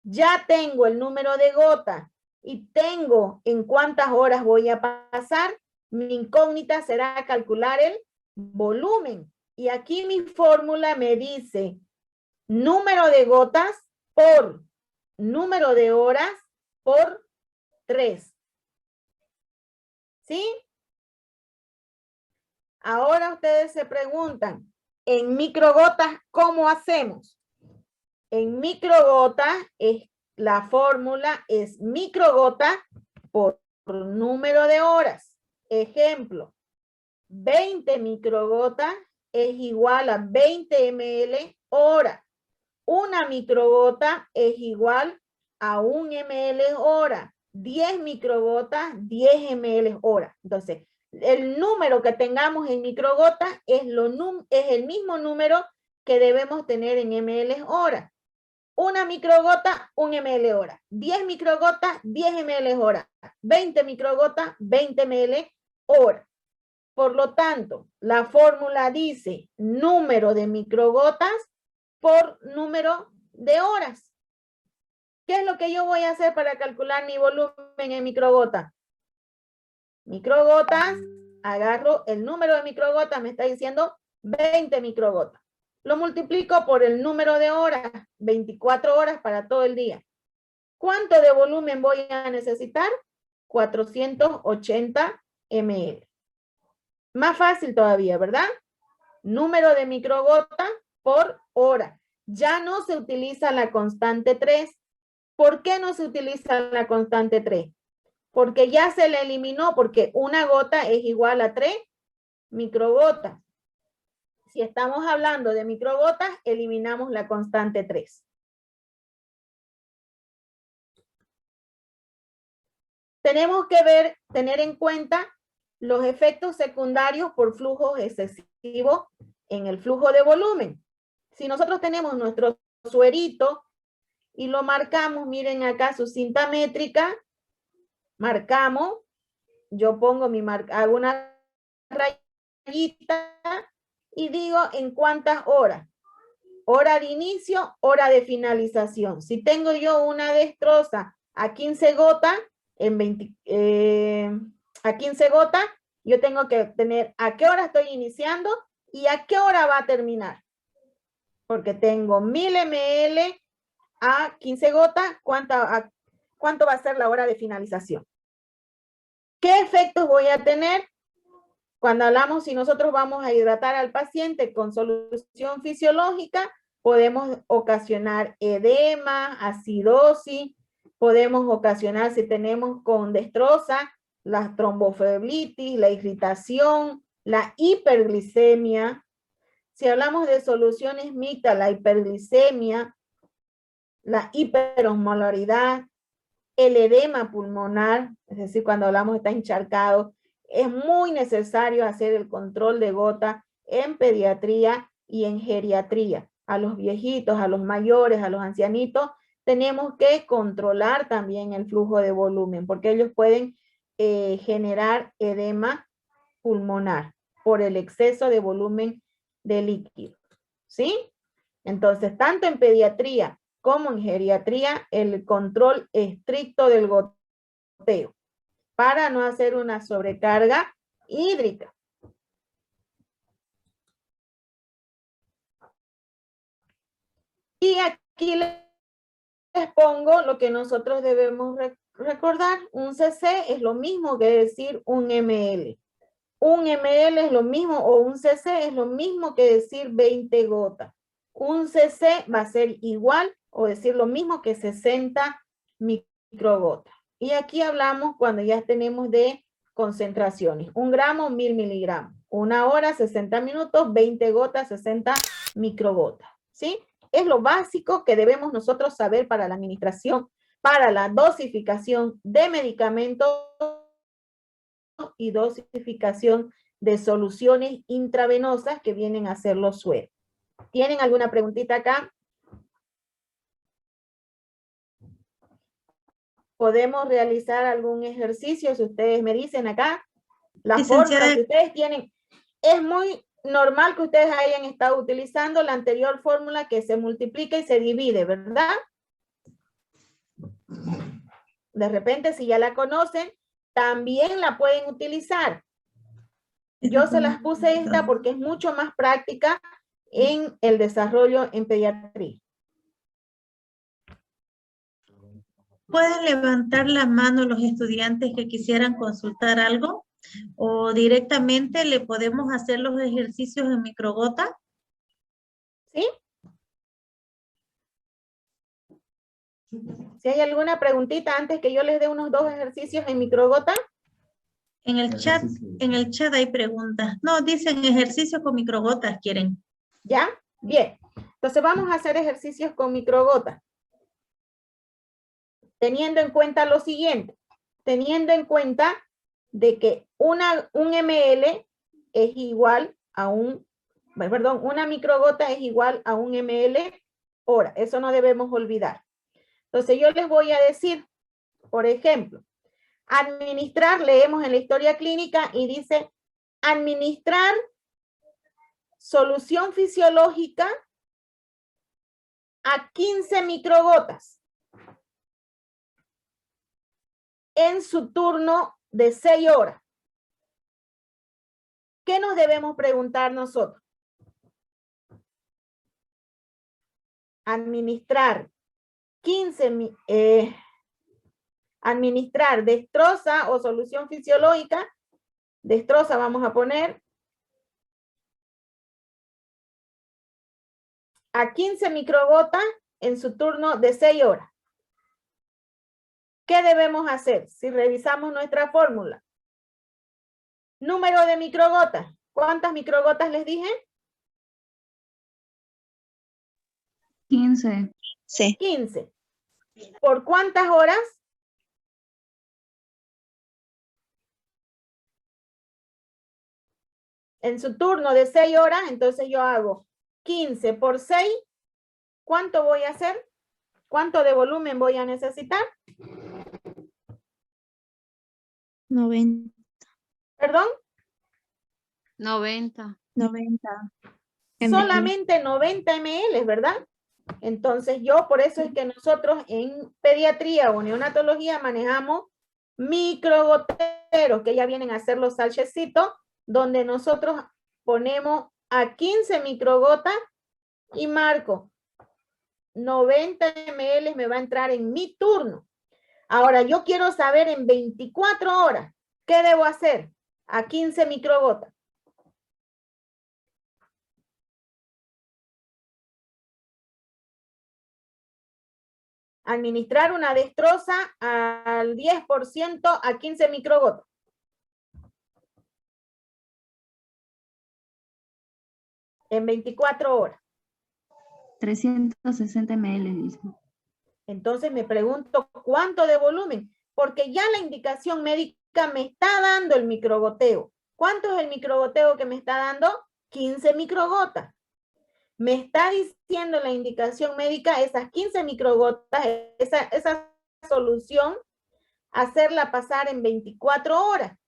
ya tengo el número de gotas y tengo en cuántas horas voy a pasar, mi incógnita será calcular el volumen. Y aquí mi fórmula me dice número de gotas por número de horas por 3. ¿Sí? Ahora ustedes se preguntan, en microgotas, ¿cómo hacemos? En microgotas, la fórmula es microgotas por número de horas. Ejemplo, 20 microgotas es igual a 20 ml hora. Una microgota es igual a 1 ml hora. 10 microgotas, 10 ml hora. Entonces, el número que tengamos en microgotas es el mismo número que debemos tener en ml hora. Una microgota, 1 ml hora. 10 microgotas, 10 ml hora. 20 microgotas, 20 ml hora. Por lo tanto, la fórmula dice número de microgotas por número de horas. ¿Qué es lo que yo voy a hacer para calcular mi volumen en microgotas? Microgotas, agarro el número de microgotas, me está diciendo 20 microgotas. Lo multiplico por el número de horas, 24 horas para todo el día. ¿Cuánto de volumen voy a necesitar? 480 ml. Más fácil todavía, ¿verdad? Número de microgotas por hora. Ya no se utiliza la constante 3. ¿Por qué no se utiliza la constante 3? Porque ya se le eliminó, porque una gota es igual a 3 microgotas. Si estamos hablando de microgotas, eliminamos la constante 3. Tenemos que tener en cuenta los efectos secundarios por flujos excesivos en el flujo de volumen. Si nosotros tenemos nuestro suerito y lo marcamos, miren acá su cinta métrica, marcamos, yo pongo hago una rayita y digo en cuántas horas. Hora de inicio, hora de finalización. Si tengo yo una destroza a 15 gotas, a 15 gotas, yo tengo que tener a qué hora estoy iniciando y a qué hora va a terminar. Porque tengo 1000 ml a 15 gotas, ¿cuánto va a ser la hora de finalización? ¿Qué efectos voy a tener? Cuando hablamos, si nosotros vamos a hidratar al paciente con solución fisiológica, podemos ocasionar edema, acidosis, podemos ocasionar, si tenemos con destroza, la tromboflebitis, la irritación, la hiperglicemia. Si hablamos de soluciones mixtas, la hiperglicemia, la hiperosmolaridad, el edema pulmonar, es decir, cuando hablamos está encharcado, es muy necesario hacer el control de gota en pediatría y en geriatría. A los viejitos, a los mayores, a los ancianitos, tenemos que controlar también el flujo de volumen, porque ellos pueden generar edema pulmonar por el exceso de volumen de líquido, ¿sí? Entonces, tanto en pediatría como en geriatría, el control estricto del goteo para no hacer una sobrecarga hídrica. Y aquí les pongo lo que nosotros debemos recordar. Un cc es lo mismo que decir un ml. Un ml es lo mismo, o un cc es lo mismo que decir 20 gotas. Un cc va a ser igual o decir lo mismo que 60 microgotas. Y aquí hablamos cuando ya tenemos de concentraciones. 1 gramo, 1000 miligramos. 1 hora, 60 minutos, 20 gotas, 60 microgotas. ¿Sí? Es lo básico que debemos nosotros saber para la administración, para la dosificación de medicamentos y dosificación de soluciones intravenosas que vienen a ser los sueros. ¿Tienen alguna preguntita acá? ¿Podemos realizar algún ejercicio? Si ustedes me dicen acá, la fórmula que ustedes tienen, es muy normal que ustedes hayan estado utilizando la anterior fórmula que se multiplica y se divide, ¿verdad? De repente, si ya la conocen, también la pueden utilizar. Yo se las puse esta porque es mucho más práctica en el desarrollo en pediatría. ¿Pueden levantar la mano los estudiantes que quisieran consultar algo? ¿O directamente le podemos hacer los ejercicios en microgota? ¿Sí? Si hay alguna preguntita antes que yo les dé unos 2 ejercicios en microgota. En el chat hay preguntas. No, dicen ejercicios con microgotas quieren. ¿Ya? Bien. Entonces vamos a hacer ejercicios con microgota. Teniendo en cuenta lo siguiente. Teniendo en cuenta de que un ml es igual a una microgota es igual a 1 ml hora. Eso no debemos olvidar. Entonces yo les voy a decir, por ejemplo, administrar, leemos en la historia clínica y dice, administrar solución fisiológica a 15 microgotas en su turno de 6 horas. ¿Qué nos debemos preguntar nosotros? Administrar administrar destroza o solución fisiológica, destroza vamos a poner, a 15 microgotas en su turno de 6 horas. ¿Qué debemos hacer? Si revisamos nuestra fórmula. Número de microgotas. ¿Cuántas microgotas les dije? 15. Sí. 15. ¿Por cuántas horas? En su turno de 6 horas, entonces yo hago 15 por 6. ¿Cuánto voy a hacer? ¿Cuánto de volumen voy a necesitar? 90. ¿Perdón? 90. Solamente 90 ml, ¿verdad? Entonces yo, por eso es que nosotros en pediatría o neonatología manejamos microgoteros, que ya vienen a ser los sachecitos, donde nosotros ponemos a 15 microgotas y marco 90 ml me va a entrar en mi turno. Ahora yo quiero saber en 24 horas, ¿qué debo hacer? A 15 microgotas. Administrar una destroza al 10% a 15 microgotas. En 24 horas. 360 ml, dice. Entonces me pregunto, ¿cuánto de volumen? Porque ya la indicación médica me está dando el microgoteo. ¿Cuánto es el microgoteo que me está dando? 15 microgotas. Me está diciendo la indicación médica esas 15 microgotas, esa solución, hacerla pasar en 24 horas.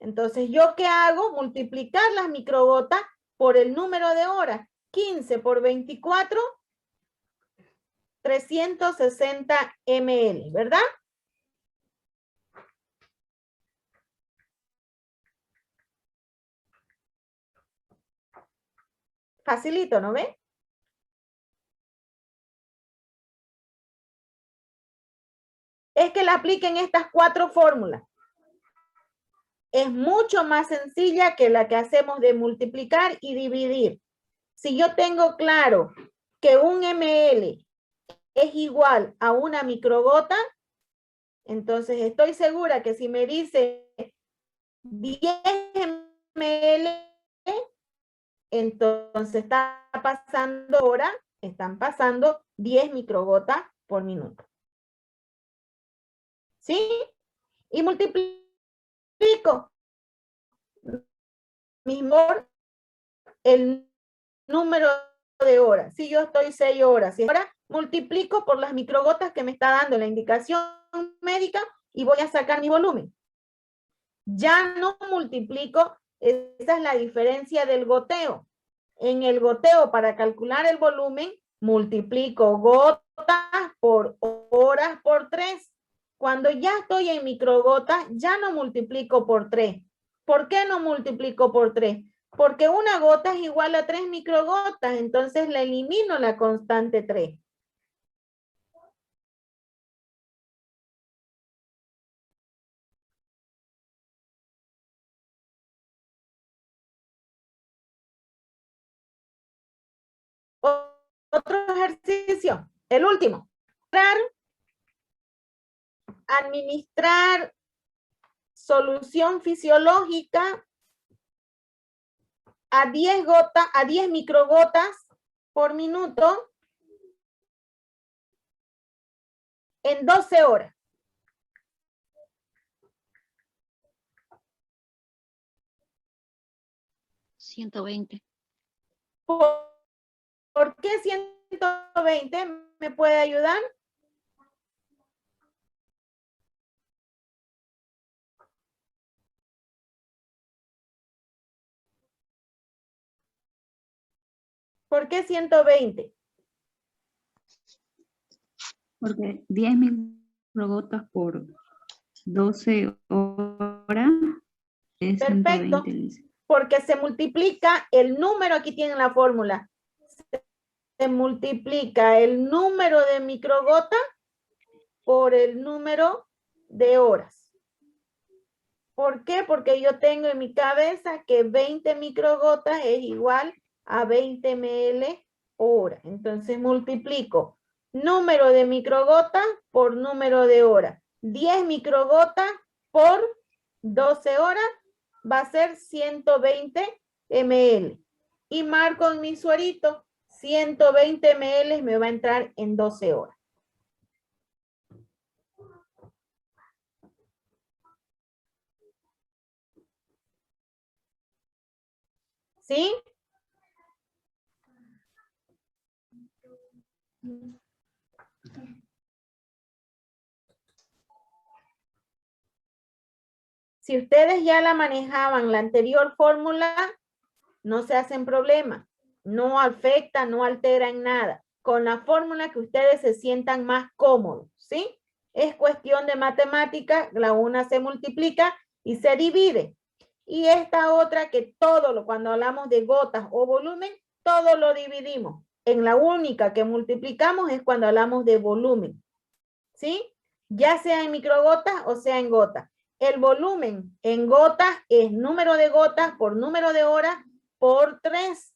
Entonces, ¿yo qué hago? Multiplicar las microgotas por el número de horas. 15 por 24, 360 ml, ¿verdad? Facilito, ¿no ve? Es que le apliquen estas 4 fórmulas. Es mucho más sencilla que la que hacemos de multiplicar y dividir. Si yo tengo claro que un ml es igual a una microgota, entonces estoy segura que si me dice 10 ml, entonces está pasando ahora, están pasando 10 microgotas por minuto. ¿Sí? Y multiplico mismo el número de horas. Si yo estoy 6 horas, y ahora multiplico por las microgotas que me está dando la indicación médica y voy a sacar mi volumen. Ya no multiplico, esa es la diferencia del goteo. En el goteo, para calcular el volumen, multiplico gotas por horas por 3. Cuando ya estoy en microgotas, ya no multiplico por 3. ¿Por qué no multiplico por 3? Porque una gota es igual a 3 microgotas, entonces le elimino la constante 3. Otro ejercicio, el último. Administrar solución fisiológica a 10 gotas, a 10 microgotas por minuto en 12 horas. $120. ¿Por qué 120? ¿Me puede ayudar? ¿Por qué 120? Porque 10 microgotas por 12 horas es Perfecto. 120, dice. Porque se multiplica el número, aquí tienen la fórmula, se multiplica el número de microgotas por el número de horas. ¿Por qué? Porque yo tengo en mi cabeza que 20 microgotas es igual a 20 ml hora. Entonces multiplico número de microgotas por número de horas. 10 microgotas por 12 horas va a ser 120 ml. Y marco en mi suerito, 120 ml me va a entrar en 12 horas. ¿Sí? Si ustedes ya la manejaban, la anterior fórmula, no se hacen problema. No afecta, no altera en nada. Con la fórmula que ustedes se sientan más cómodos, ¿sí? Es cuestión de matemática, la una se multiplica y se divide. Y esta otra que cuando hablamos de gotas o volumen, todo lo dividimos. En la única que multiplicamos es cuando hablamos de volumen, ¿sí? Ya sea en microgotas o sea en gotas. El volumen en gotas es número de gotas por número de horas por 3.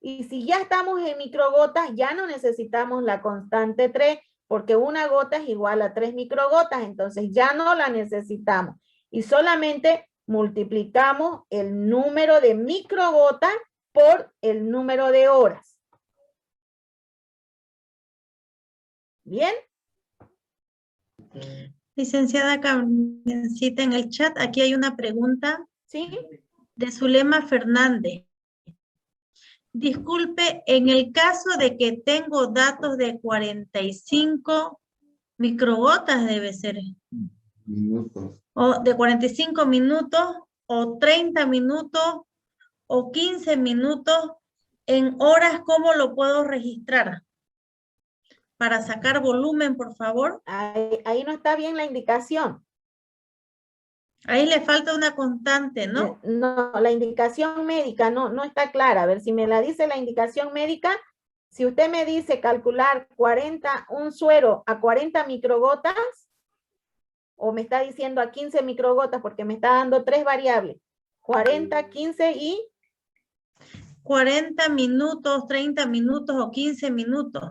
Y si ya estamos en microgotas, ya no necesitamos la constante 3, porque una gota es igual a 3 microgotas, entonces ya no la necesitamos. Y solamente multiplicamos el número de microgotas por el número de horas. ¿Bien? Licenciada Carmencita, en el chat, aquí hay una pregunta ¿Sí? de Zulema Fernández. Disculpe, en el caso de que tengo datos de 45 microgotas, debe ser. Minutos. O de 45 minutos, o 30 minutos, o 15 minutos. En horas, ¿cómo lo puedo registrar? Para sacar volumen, por favor. Ahí no está bien la indicación. Ahí le falta una constante, ¿no? No, la indicación médica no está clara. A ver, si me la dice la indicación médica, si usted me dice calcular un suero a 40 microgotas, o me está diciendo a 15 microgotas, porque me está dando 3 variables, 40, 15 y... 40 minutos, 30 minutos o 15 minutos.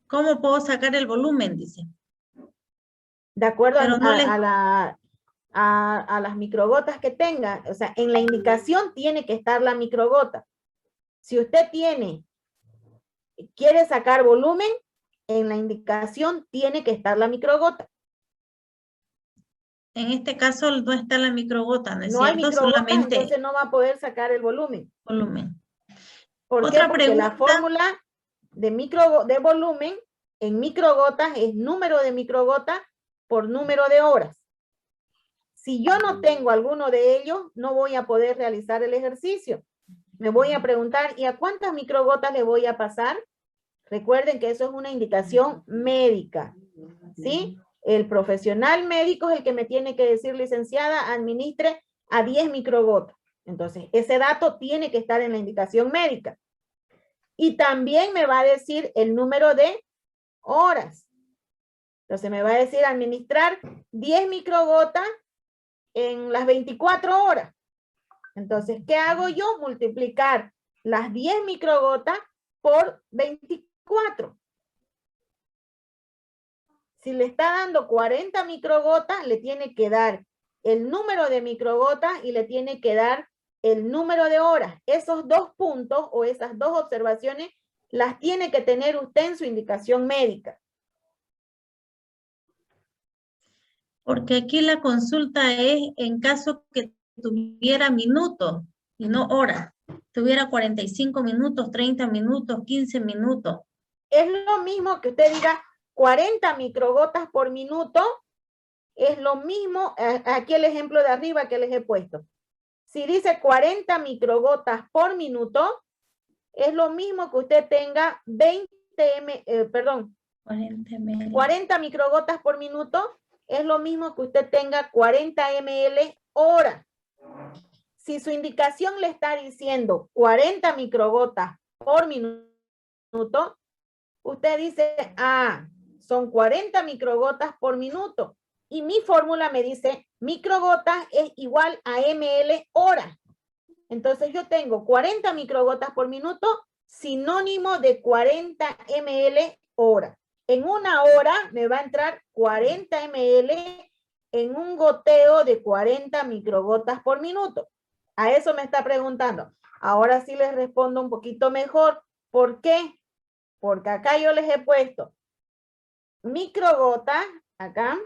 ¿Cómo puedo sacar el volumen? Dice. De acuerdo Pero no le... a las microgotas que tenga. O sea, en la indicación tiene que estar la microgota. Si usted quiere sacar volumen, en la indicación tiene que estar la microgota. En este caso no está la microgota, ¿no es no cierto? hay microgota, solamente entonces no va a poder sacar el volumen. volumen. ¿Por qué? Otra Porque pregunta. la fórmula de volumen en microgotas es número de microgotas por número de horas. Si yo no tengo alguno de ellos, no voy a poder realizar el ejercicio. Me voy a preguntar, ¿y a cuántas microgotas le voy a pasar? Recuerden que eso es una indicación médica, ¿sí? El profesional médico es el que me tiene que decir, licenciada, administre a 10 microgotas. Entonces, ese dato tiene que estar en la indicación médica. Y también me va a decir el número de horas. Entonces, me va a decir administrar 10 microgotas en las 24 horas. Entonces, ¿qué hago yo? Multiplicar las 10 microgotas por 24. Si le está dando 40 microgotas, le tiene que dar el número de microgotas y le tiene que dar el número de horas. Esos 2 puntos o esas 2 observaciones las tiene que tener usted en su indicación médica. Porque aquí la consulta es en caso que tuviera minutos y no horas. Tuviera 45 minutos, 30 minutos, 15 minutos. Es lo mismo que usted diga 40 microgotas por minuto. Es lo mismo, aquí el ejemplo de arriba que les he puesto. Si dice 40 microgotas por minuto, es lo mismo que usted tenga 40 microgotas por minuto, es lo mismo que usted tenga 40 ml hora. Si su indicación le está diciendo 40 microgotas por minuto, usted dice, son 40 microgotas por minuto. Y mi fórmula me dice, microgotas es igual a ml hora. Entonces yo tengo 40 microgotas por minuto, sinónimo de 40 ml hora. En una hora me va a entrar 40 ml en un goteo de 40 microgotas por minuto. A eso me está preguntando. Ahora sí les respondo un poquito mejor. ¿Por qué? Porque acá yo les he puesto microgotas, acá.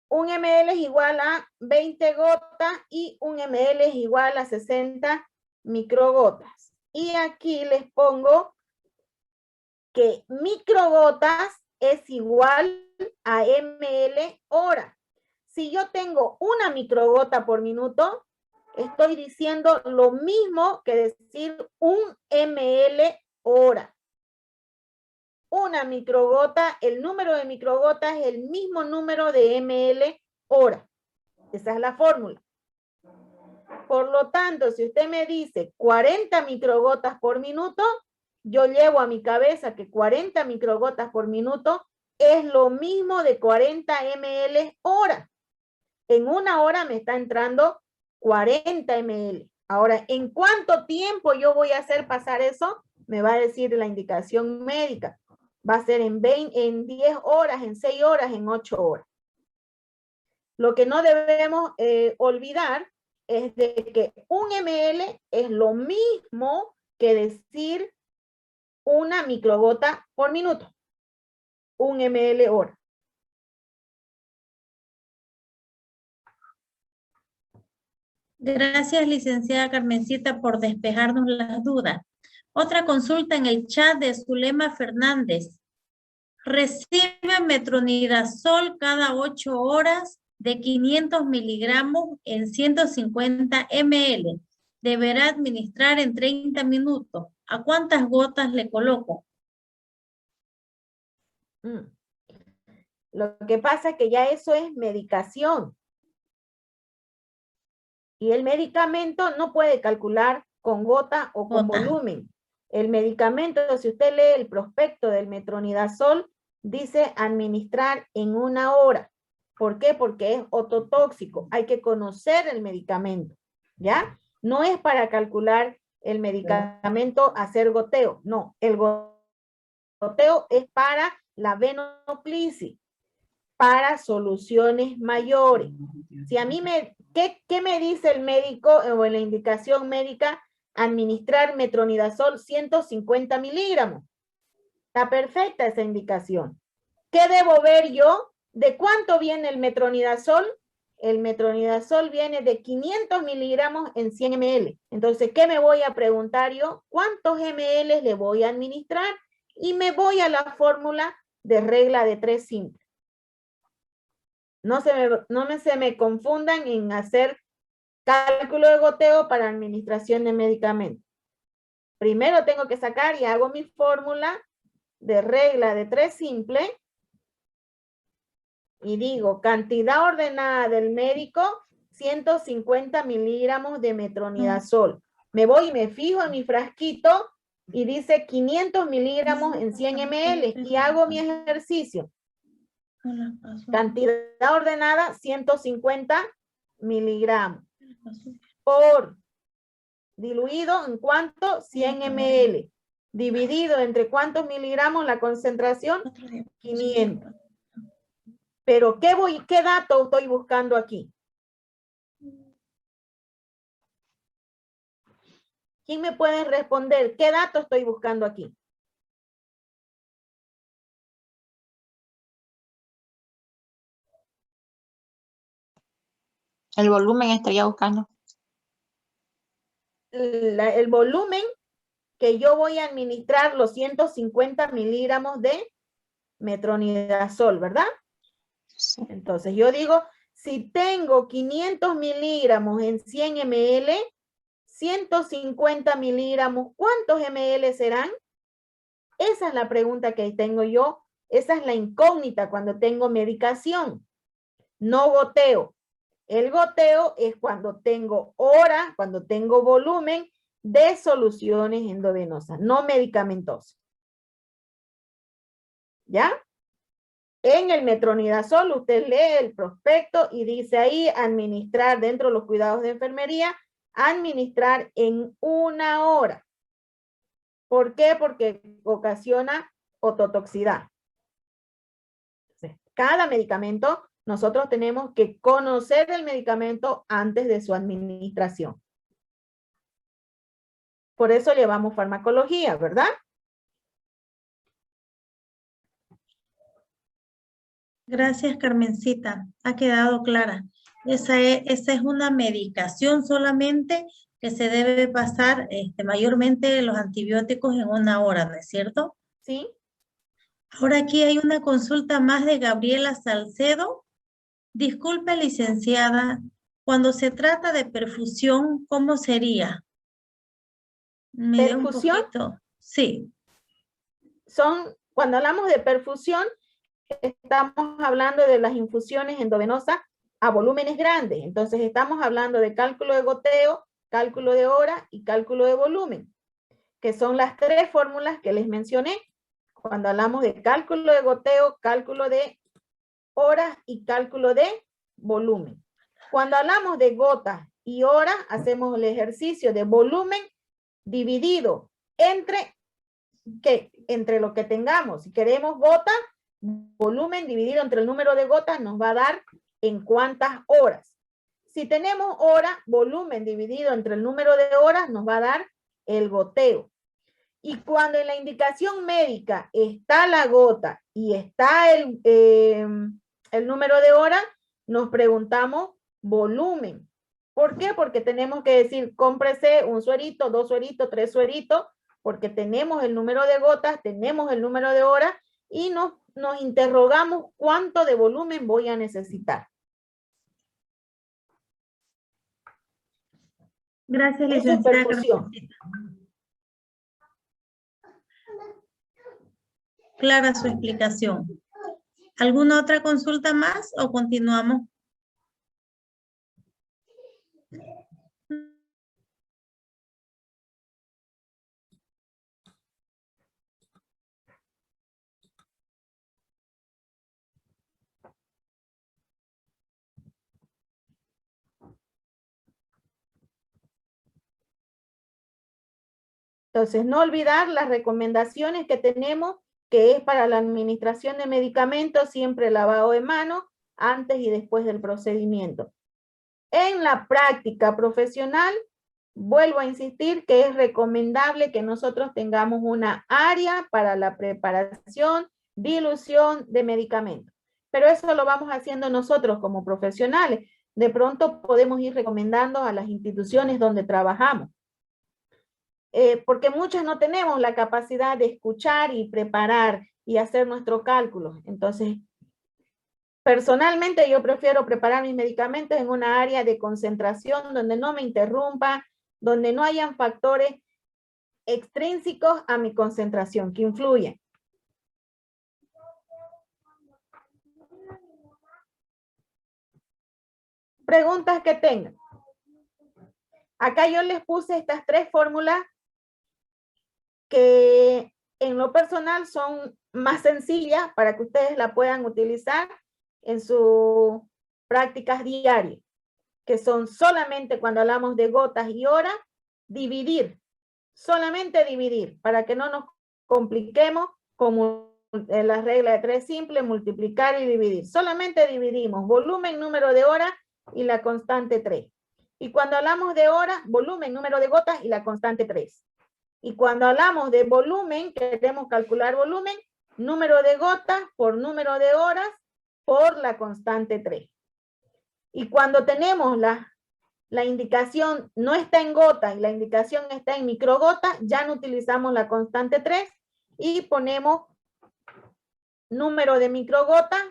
Un ml es igual a 20 gotas y un ml es igual a 60 microgotas. Y aquí les pongo que microgotas es igual a ml hora. Si yo tengo una microgota por minuto, estoy diciendo lo mismo que decir un ml hora. Una microgota, el número de microgotas es el mismo número de ml hora. Esa es la fórmula. Por lo tanto, si usted me dice 40 microgotas por minuto, yo llevo a mi cabeza que 40 microgotas por minuto es lo mismo de 40 ml hora. En una hora me está entrando 40 ml. Ahora, ¿en cuánto tiempo yo voy a hacer pasar eso? Me va a decir la indicación médica. Va a ser en 10 horas, en 6 horas, en 8 horas. Lo que no debemos olvidar es de que un ml es lo mismo que decir una microgota por minuto. Un ml hora. Gracias, licenciada Carmencita, por despejarnos las dudas. Otra consulta en el chat de Zulema Fernández. Recibe metronidazol cada 8 horas de 500 miligramos en 150 ml. Deberá administrar en 30 minutos. ¿A cuántas gotas le coloco? Lo que pasa es que ya eso es medicación. Y el medicamento no puede calcular con gota o con volumen. El medicamento, si usted lee el prospecto del metronidazol, dice administrar en 1 hora. ¿Por qué? Porque es ototóxico. Hay que conocer el medicamento, ¿ya? No es para calcular el medicamento, hacer goteo. No, el goteo es para la venoclisis, para soluciones mayores. Si a mí ¿qué me dice el médico o en la indicación médica? Administrar metronidazol 150 miligramos. Está perfecta esa indicación. ¿Qué debo ver yo? ¿De cuánto viene el metronidazol? El metronidazol viene de 500 miligramos en 100 ml. Entonces, ¿qué me voy a preguntar yo? ¿Cuántos ml le voy a administrar? Y me voy a la fórmula de regla de 3 simple. No se me confundan en hacer cálculo de goteo para administración de medicamentos. Primero tengo que sacar y hago mi fórmula de regla de 3 simple. Y digo, cantidad ordenada del médico, 150 miligramos de metronidazol. Me voy y me fijo en mi frasquito y dice 500 miligramos en 100 ml y hago mi ejercicio. Cantidad ordenada, 150 miligramos. Por diluido en cuánto, 100 ml. Dividido entre cuántos miligramos la concentración, 500. Pero ¿qué dato estoy buscando aquí? ¿Quién me puede responder? ¿Qué dato estoy buscando aquí? El volumen estaría buscando. El volumen que yo voy a administrar los 150 miligramos de metronidazol, ¿verdad? Sí. Entonces yo digo, si tengo 500 miligramos en 100 ml, 150 miligramos, ¿cuántos ml serán? Esa es la pregunta que tengo yo. Esa es la incógnita cuando tengo medicación. No goteo. El goteo es cuando tengo hora, cuando tengo volumen de soluciones endovenosas, no medicamentosas. ¿Ya? En el metronidazol usted lee el prospecto y dice ahí administrar dentro de los cuidados de enfermería, administrar en 1 hora. ¿Por qué? Porque ocasiona ototoxicidad. Cada medicamento, nosotros tenemos que conocer el medicamento antes de su administración. Por eso llevamos farmacología, ¿verdad? Gracias, Carmencita. Ha quedado clara. Esa es una medicación solamente que se debe pasar mayormente los antibióticos en 1 hora, ¿no es cierto? Sí. Ahora aquí hay una consulta más de Gabriela Salcedo. Disculpe, licenciada, cuando se trata de perfusión, ¿cómo sería? ¿Perfusión? Sí. Cuando hablamos de perfusión, estamos hablando de las infusiones endovenosas a volúmenes grandes. Entonces estamos hablando de cálculo de goteo, cálculo de hora y cálculo de volumen, que son las 3 fórmulas que les mencioné. Cuando hablamos de cálculo de goteo, cálculo de horas y cálculo de volumen. Cuando hablamos de gotas y horas, hacemos el ejercicio de volumen dividido entre lo que tengamos. Si queremos gotas, volumen dividido entre el número de gotas nos va a dar en cuántas horas. Si tenemos hora, volumen dividido entre el número de horas nos va a dar el goteo. Y cuando en la indicación médica está la gota y está el número de horas, nos preguntamos volumen. ¿Por qué? Porque tenemos que decir, cómprese un suerito, 2 sueritos, 3 sueritos, porque tenemos el número de gotas, tenemos el número de horas y nos interrogamos cuánto de volumen voy a necesitar. Gracias, Eso es licenciada perfusión. Carmencita. Clara su explicación. ¿Alguna otra consulta más o continuamos? Entonces, no olvidar las recomendaciones que tenemos, que es para la administración de medicamentos, siempre lavado de manos, antes y después del procedimiento. En la práctica profesional, vuelvo a insistir que es recomendable que nosotros tengamos una área para la preparación, dilución de medicamentos. Pero eso lo vamos haciendo nosotros como profesionales. De pronto podemos ir recomendando a las instituciones donde trabajamos. Porque muchas no tenemos la capacidad de escuchar y preparar y hacer nuestros cálculos. Entonces, personalmente yo prefiero preparar mis medicamentos en una área de concentración donde no me interrumpa, donde no hayan factores extrínsecos a mi concentración que influyen. Preguntas que tengan. Acá yo les puse estas 3 fórmulas que en lo personal son más sencillas para que ustedes la puedan utilizar en sus prácticas diarias, que son solamente cuando hablamos de gotas y horas, dividir, solamente dividir, para que no nos compliquemos como la regla de 3 simple, multiplicar y dividir. Solamente dividimos volumen, número de horas y la constante 3. Y cuando hablamos de horas, volumen, número de gotas y la constante 3. Y cuando hablamos de volumen, queremos calcular volumen, número de gotas por número de horas por la constante 3. Y cuando tenemos la indicación no está en gotas y la indicación está en microgotas, ya no utilizamos la constante 3 y ponemos número de microgotas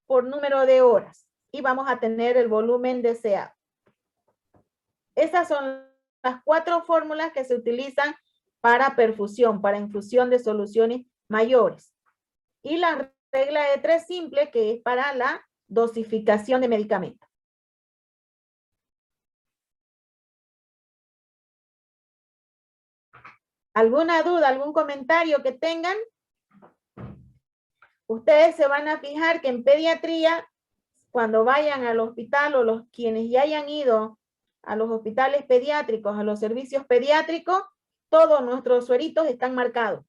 por número de horas. Y vamos a tener el volumen deseado. Esas son las 4 fórmulas que se utilizan para perfusión, para infusión de soluciones mayores. Y la regla de 3 simple, que es para la dosificación de medicamentos. ¿Alguna duda, algún comentario que tengan? Ustedes se van a fijar que en pediatría, cuando vayan al hospital o los quienes ya hayan ido a los hospitales pediátricos, a los servicios pediátricos, todos nuestros sueritos están marcados.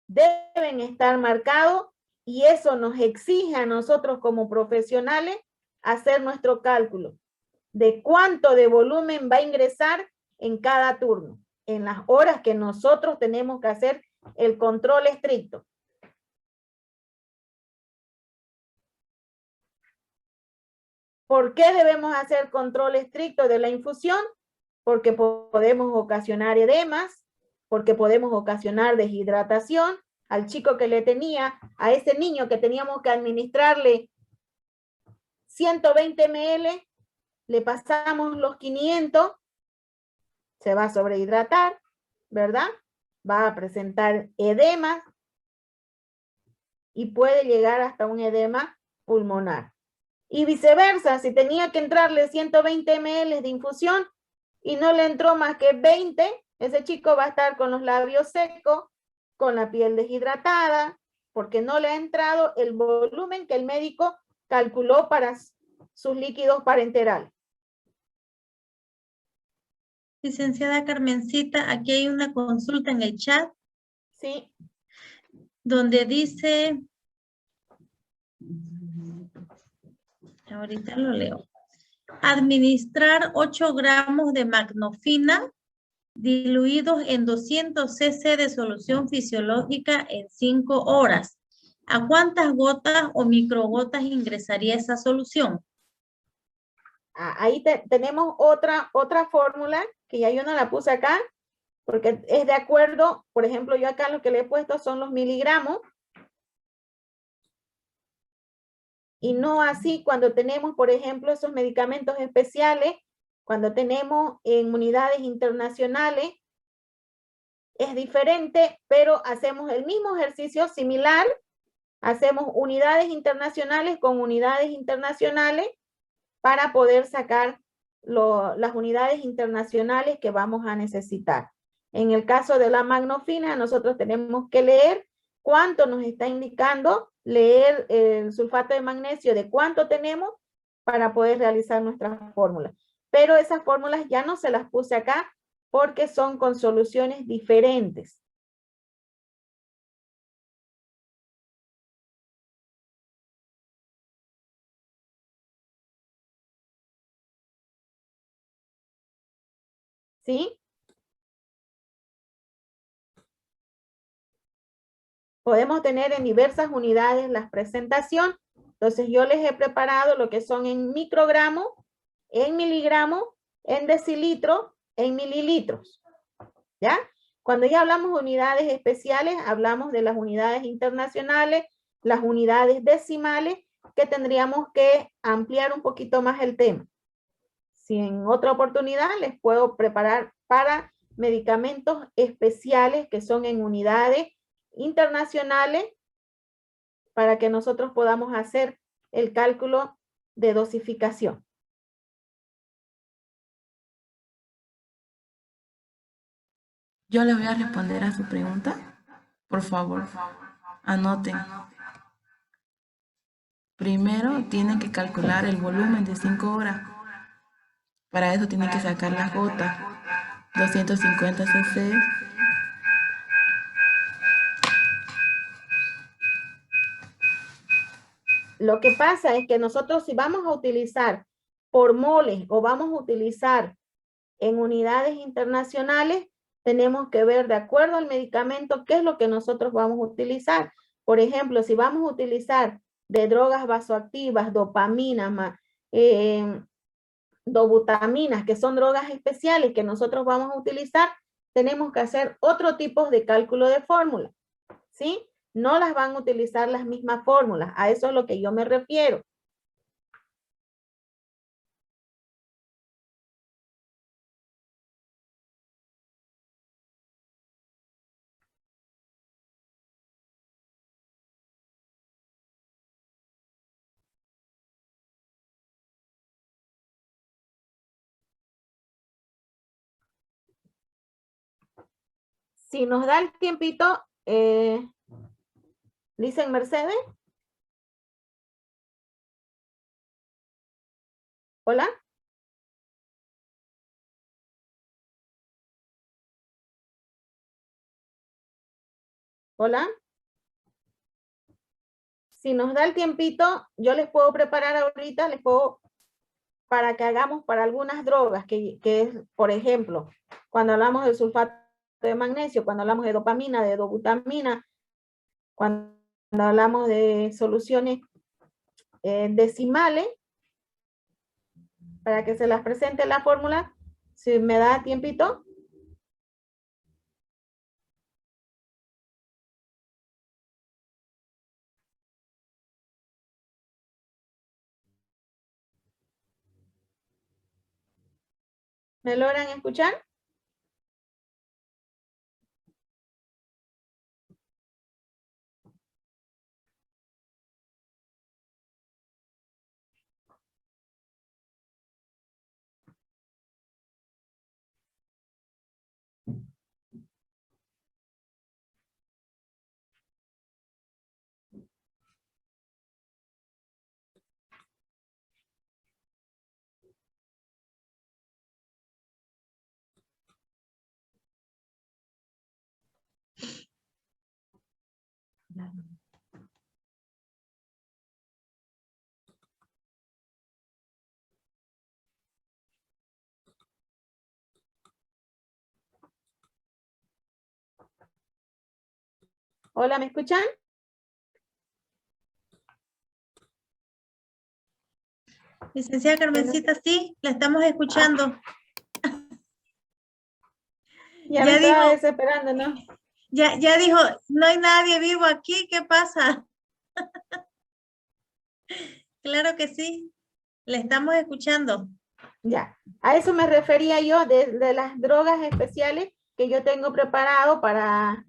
Deben estar marcados y eso nos exige a nosotros como profesionales hacer nuestro cálculo de cuánto de volumen va a ingresar en cada turno, en las horas que nosotros tenemos que hacer el control estricto. ¿Por qué debemos hacer control estricto de la infusión? Porque podemos ocasionar edemas, porque podemos ocasionar deshidratación. Al chico que le tenía, a ese niño que teníamos que administrarle 120 ml, le pasamos los 500, se va a sobrehidratar, ¿verdad? Va a presentar edemas y puede llegar hasta un edema pulmonar. Y viceversa, si tenía que entrarle 120 ml de infusión y no le entró más que 20, ese chico va a estar con los labios secos, con la piel deshidratada, porque no le ha entrado el volumen que el médico calculó para sus líquidos parenterales. Licenciada Carmencita, aquí hay una consulta en el chat. Sí. Donde dice Ahorita lo leo. Administrar 8 gramos de magnofina diluidos en 200 cc de solución fisiológica en 5 horas. ¿A cuántas gotas o microgotas ingresaría esa solución? Ahí tenemos otra fórmula que ya yo no la puse acá, porque es de acuerdo, por ejemplo, yo acá lo que le he puesto son los miligramos, y no así cuando tenemos, por ejemplo, esos medicamentos especiales, cuando tenemos en unidades internacionales, es diferente, pero hacemos el mismo ejercicio similar, hacemos unidades internacionales con unidades internacionales para poder sacar las unidades internacionales que vamos a necesitar. En el caso de la magnofina, nosotros tenemos que leer cuánto nos está indicando, leer el sulfato de magnesio de cuánto tenemos para poder realizar nuestra fórmula. Pero esas fórmulas ya no se las puse acá porque son con soluciones diferentes. ¿Sí? Podemos tener en diversas unidades la presentación. Entonces yo les he preparado lo que son en microgramos, en miligramos, en decilitros, en mililitros. ¿Ya? Cuando ya hablamos de unidades especiales, hablamos de las unidades internacionales, las unidades decimales, que tendríamos que ampliar un poquito más el tema. Si en otra oportunidad les puedo preparar para medicamentos especiales que son en unidades internacionales para que nosotros podamos hacer el cálculo de dosificación. Yo le voy a responder a su pregunta. Por favor, anoten. Primero tienen que calcular el volumen de 5 horas. Para eso tienen que sacar las gotas. 250 cc. Lo que pasa es que nosotros si vamos a utilizar por moles o vamos a utilizar en unidades internacionales, tenemos que ver de acuerdo al medicamento qué es lo que nosotros vamos a utilizar. Por ejemplo, si vamos a utilizar de drogas vasoactivas, dopamina, dobutaminas, que son drogas especiales que nosotros vamos a utilizar, tenemos que hacer otro tipo de cálculo de fórmula, ¿sí? No las van a utilizar las mismas fórmulas, a eso es lo que yo me refiero. Si nos da el tiempito, dicen Mercedes. Hola. Hola. Si nos da el tiempito, yo les puedo preparar ahorita, para que hagamos para algunas drogas, que es, por ejemplo, cuando hablamos de sulfato de magnesio, cuando hablamos de dopamina, de dobutamina, cuando hablamos de soluciones decimales, para que se las presente la fórmula, si me da tiempito. ¿Me logran escuchar? Hola, ¿me escuchan? Licenciada Carmencita, sí, la estamos escuchando. Ya me estaba desesperando, ¿no? Ya dijo, no hay nadie vivo aquí, ¿qué pasa? Claro que sí, le estamos escuchando. Ya, a eso me refería yo de las drogas especiales que yo tengo preparado para,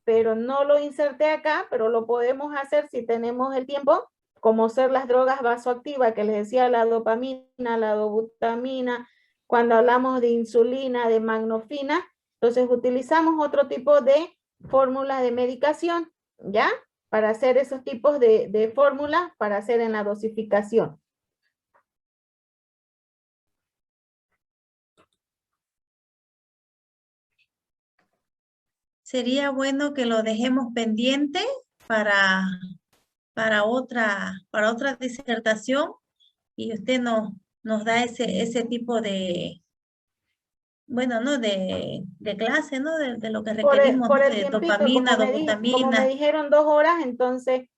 pero no lo inserté acá, pero lo podemos hacer si tenemos el tiempo, como ser las drogas vasoactivas, que les decía la dopamina, la dobutamina, cuando hablamos de insulina, de magnofina, entonces utilizamos otro tipo de fórmulas de medicación, ¿ya? Para hacer esos tipos de fórmulas, para hacer en la dosificación. Sería bueno que lo dejemos pendiente para otra disertación y usted nos da ese tipo de, bueno, ¿no? De clase, ¿no? De lo que requerimos, Por ¿no? el De tiempito, dopamina, como me dobutamina. dijeron 2 horas, entonces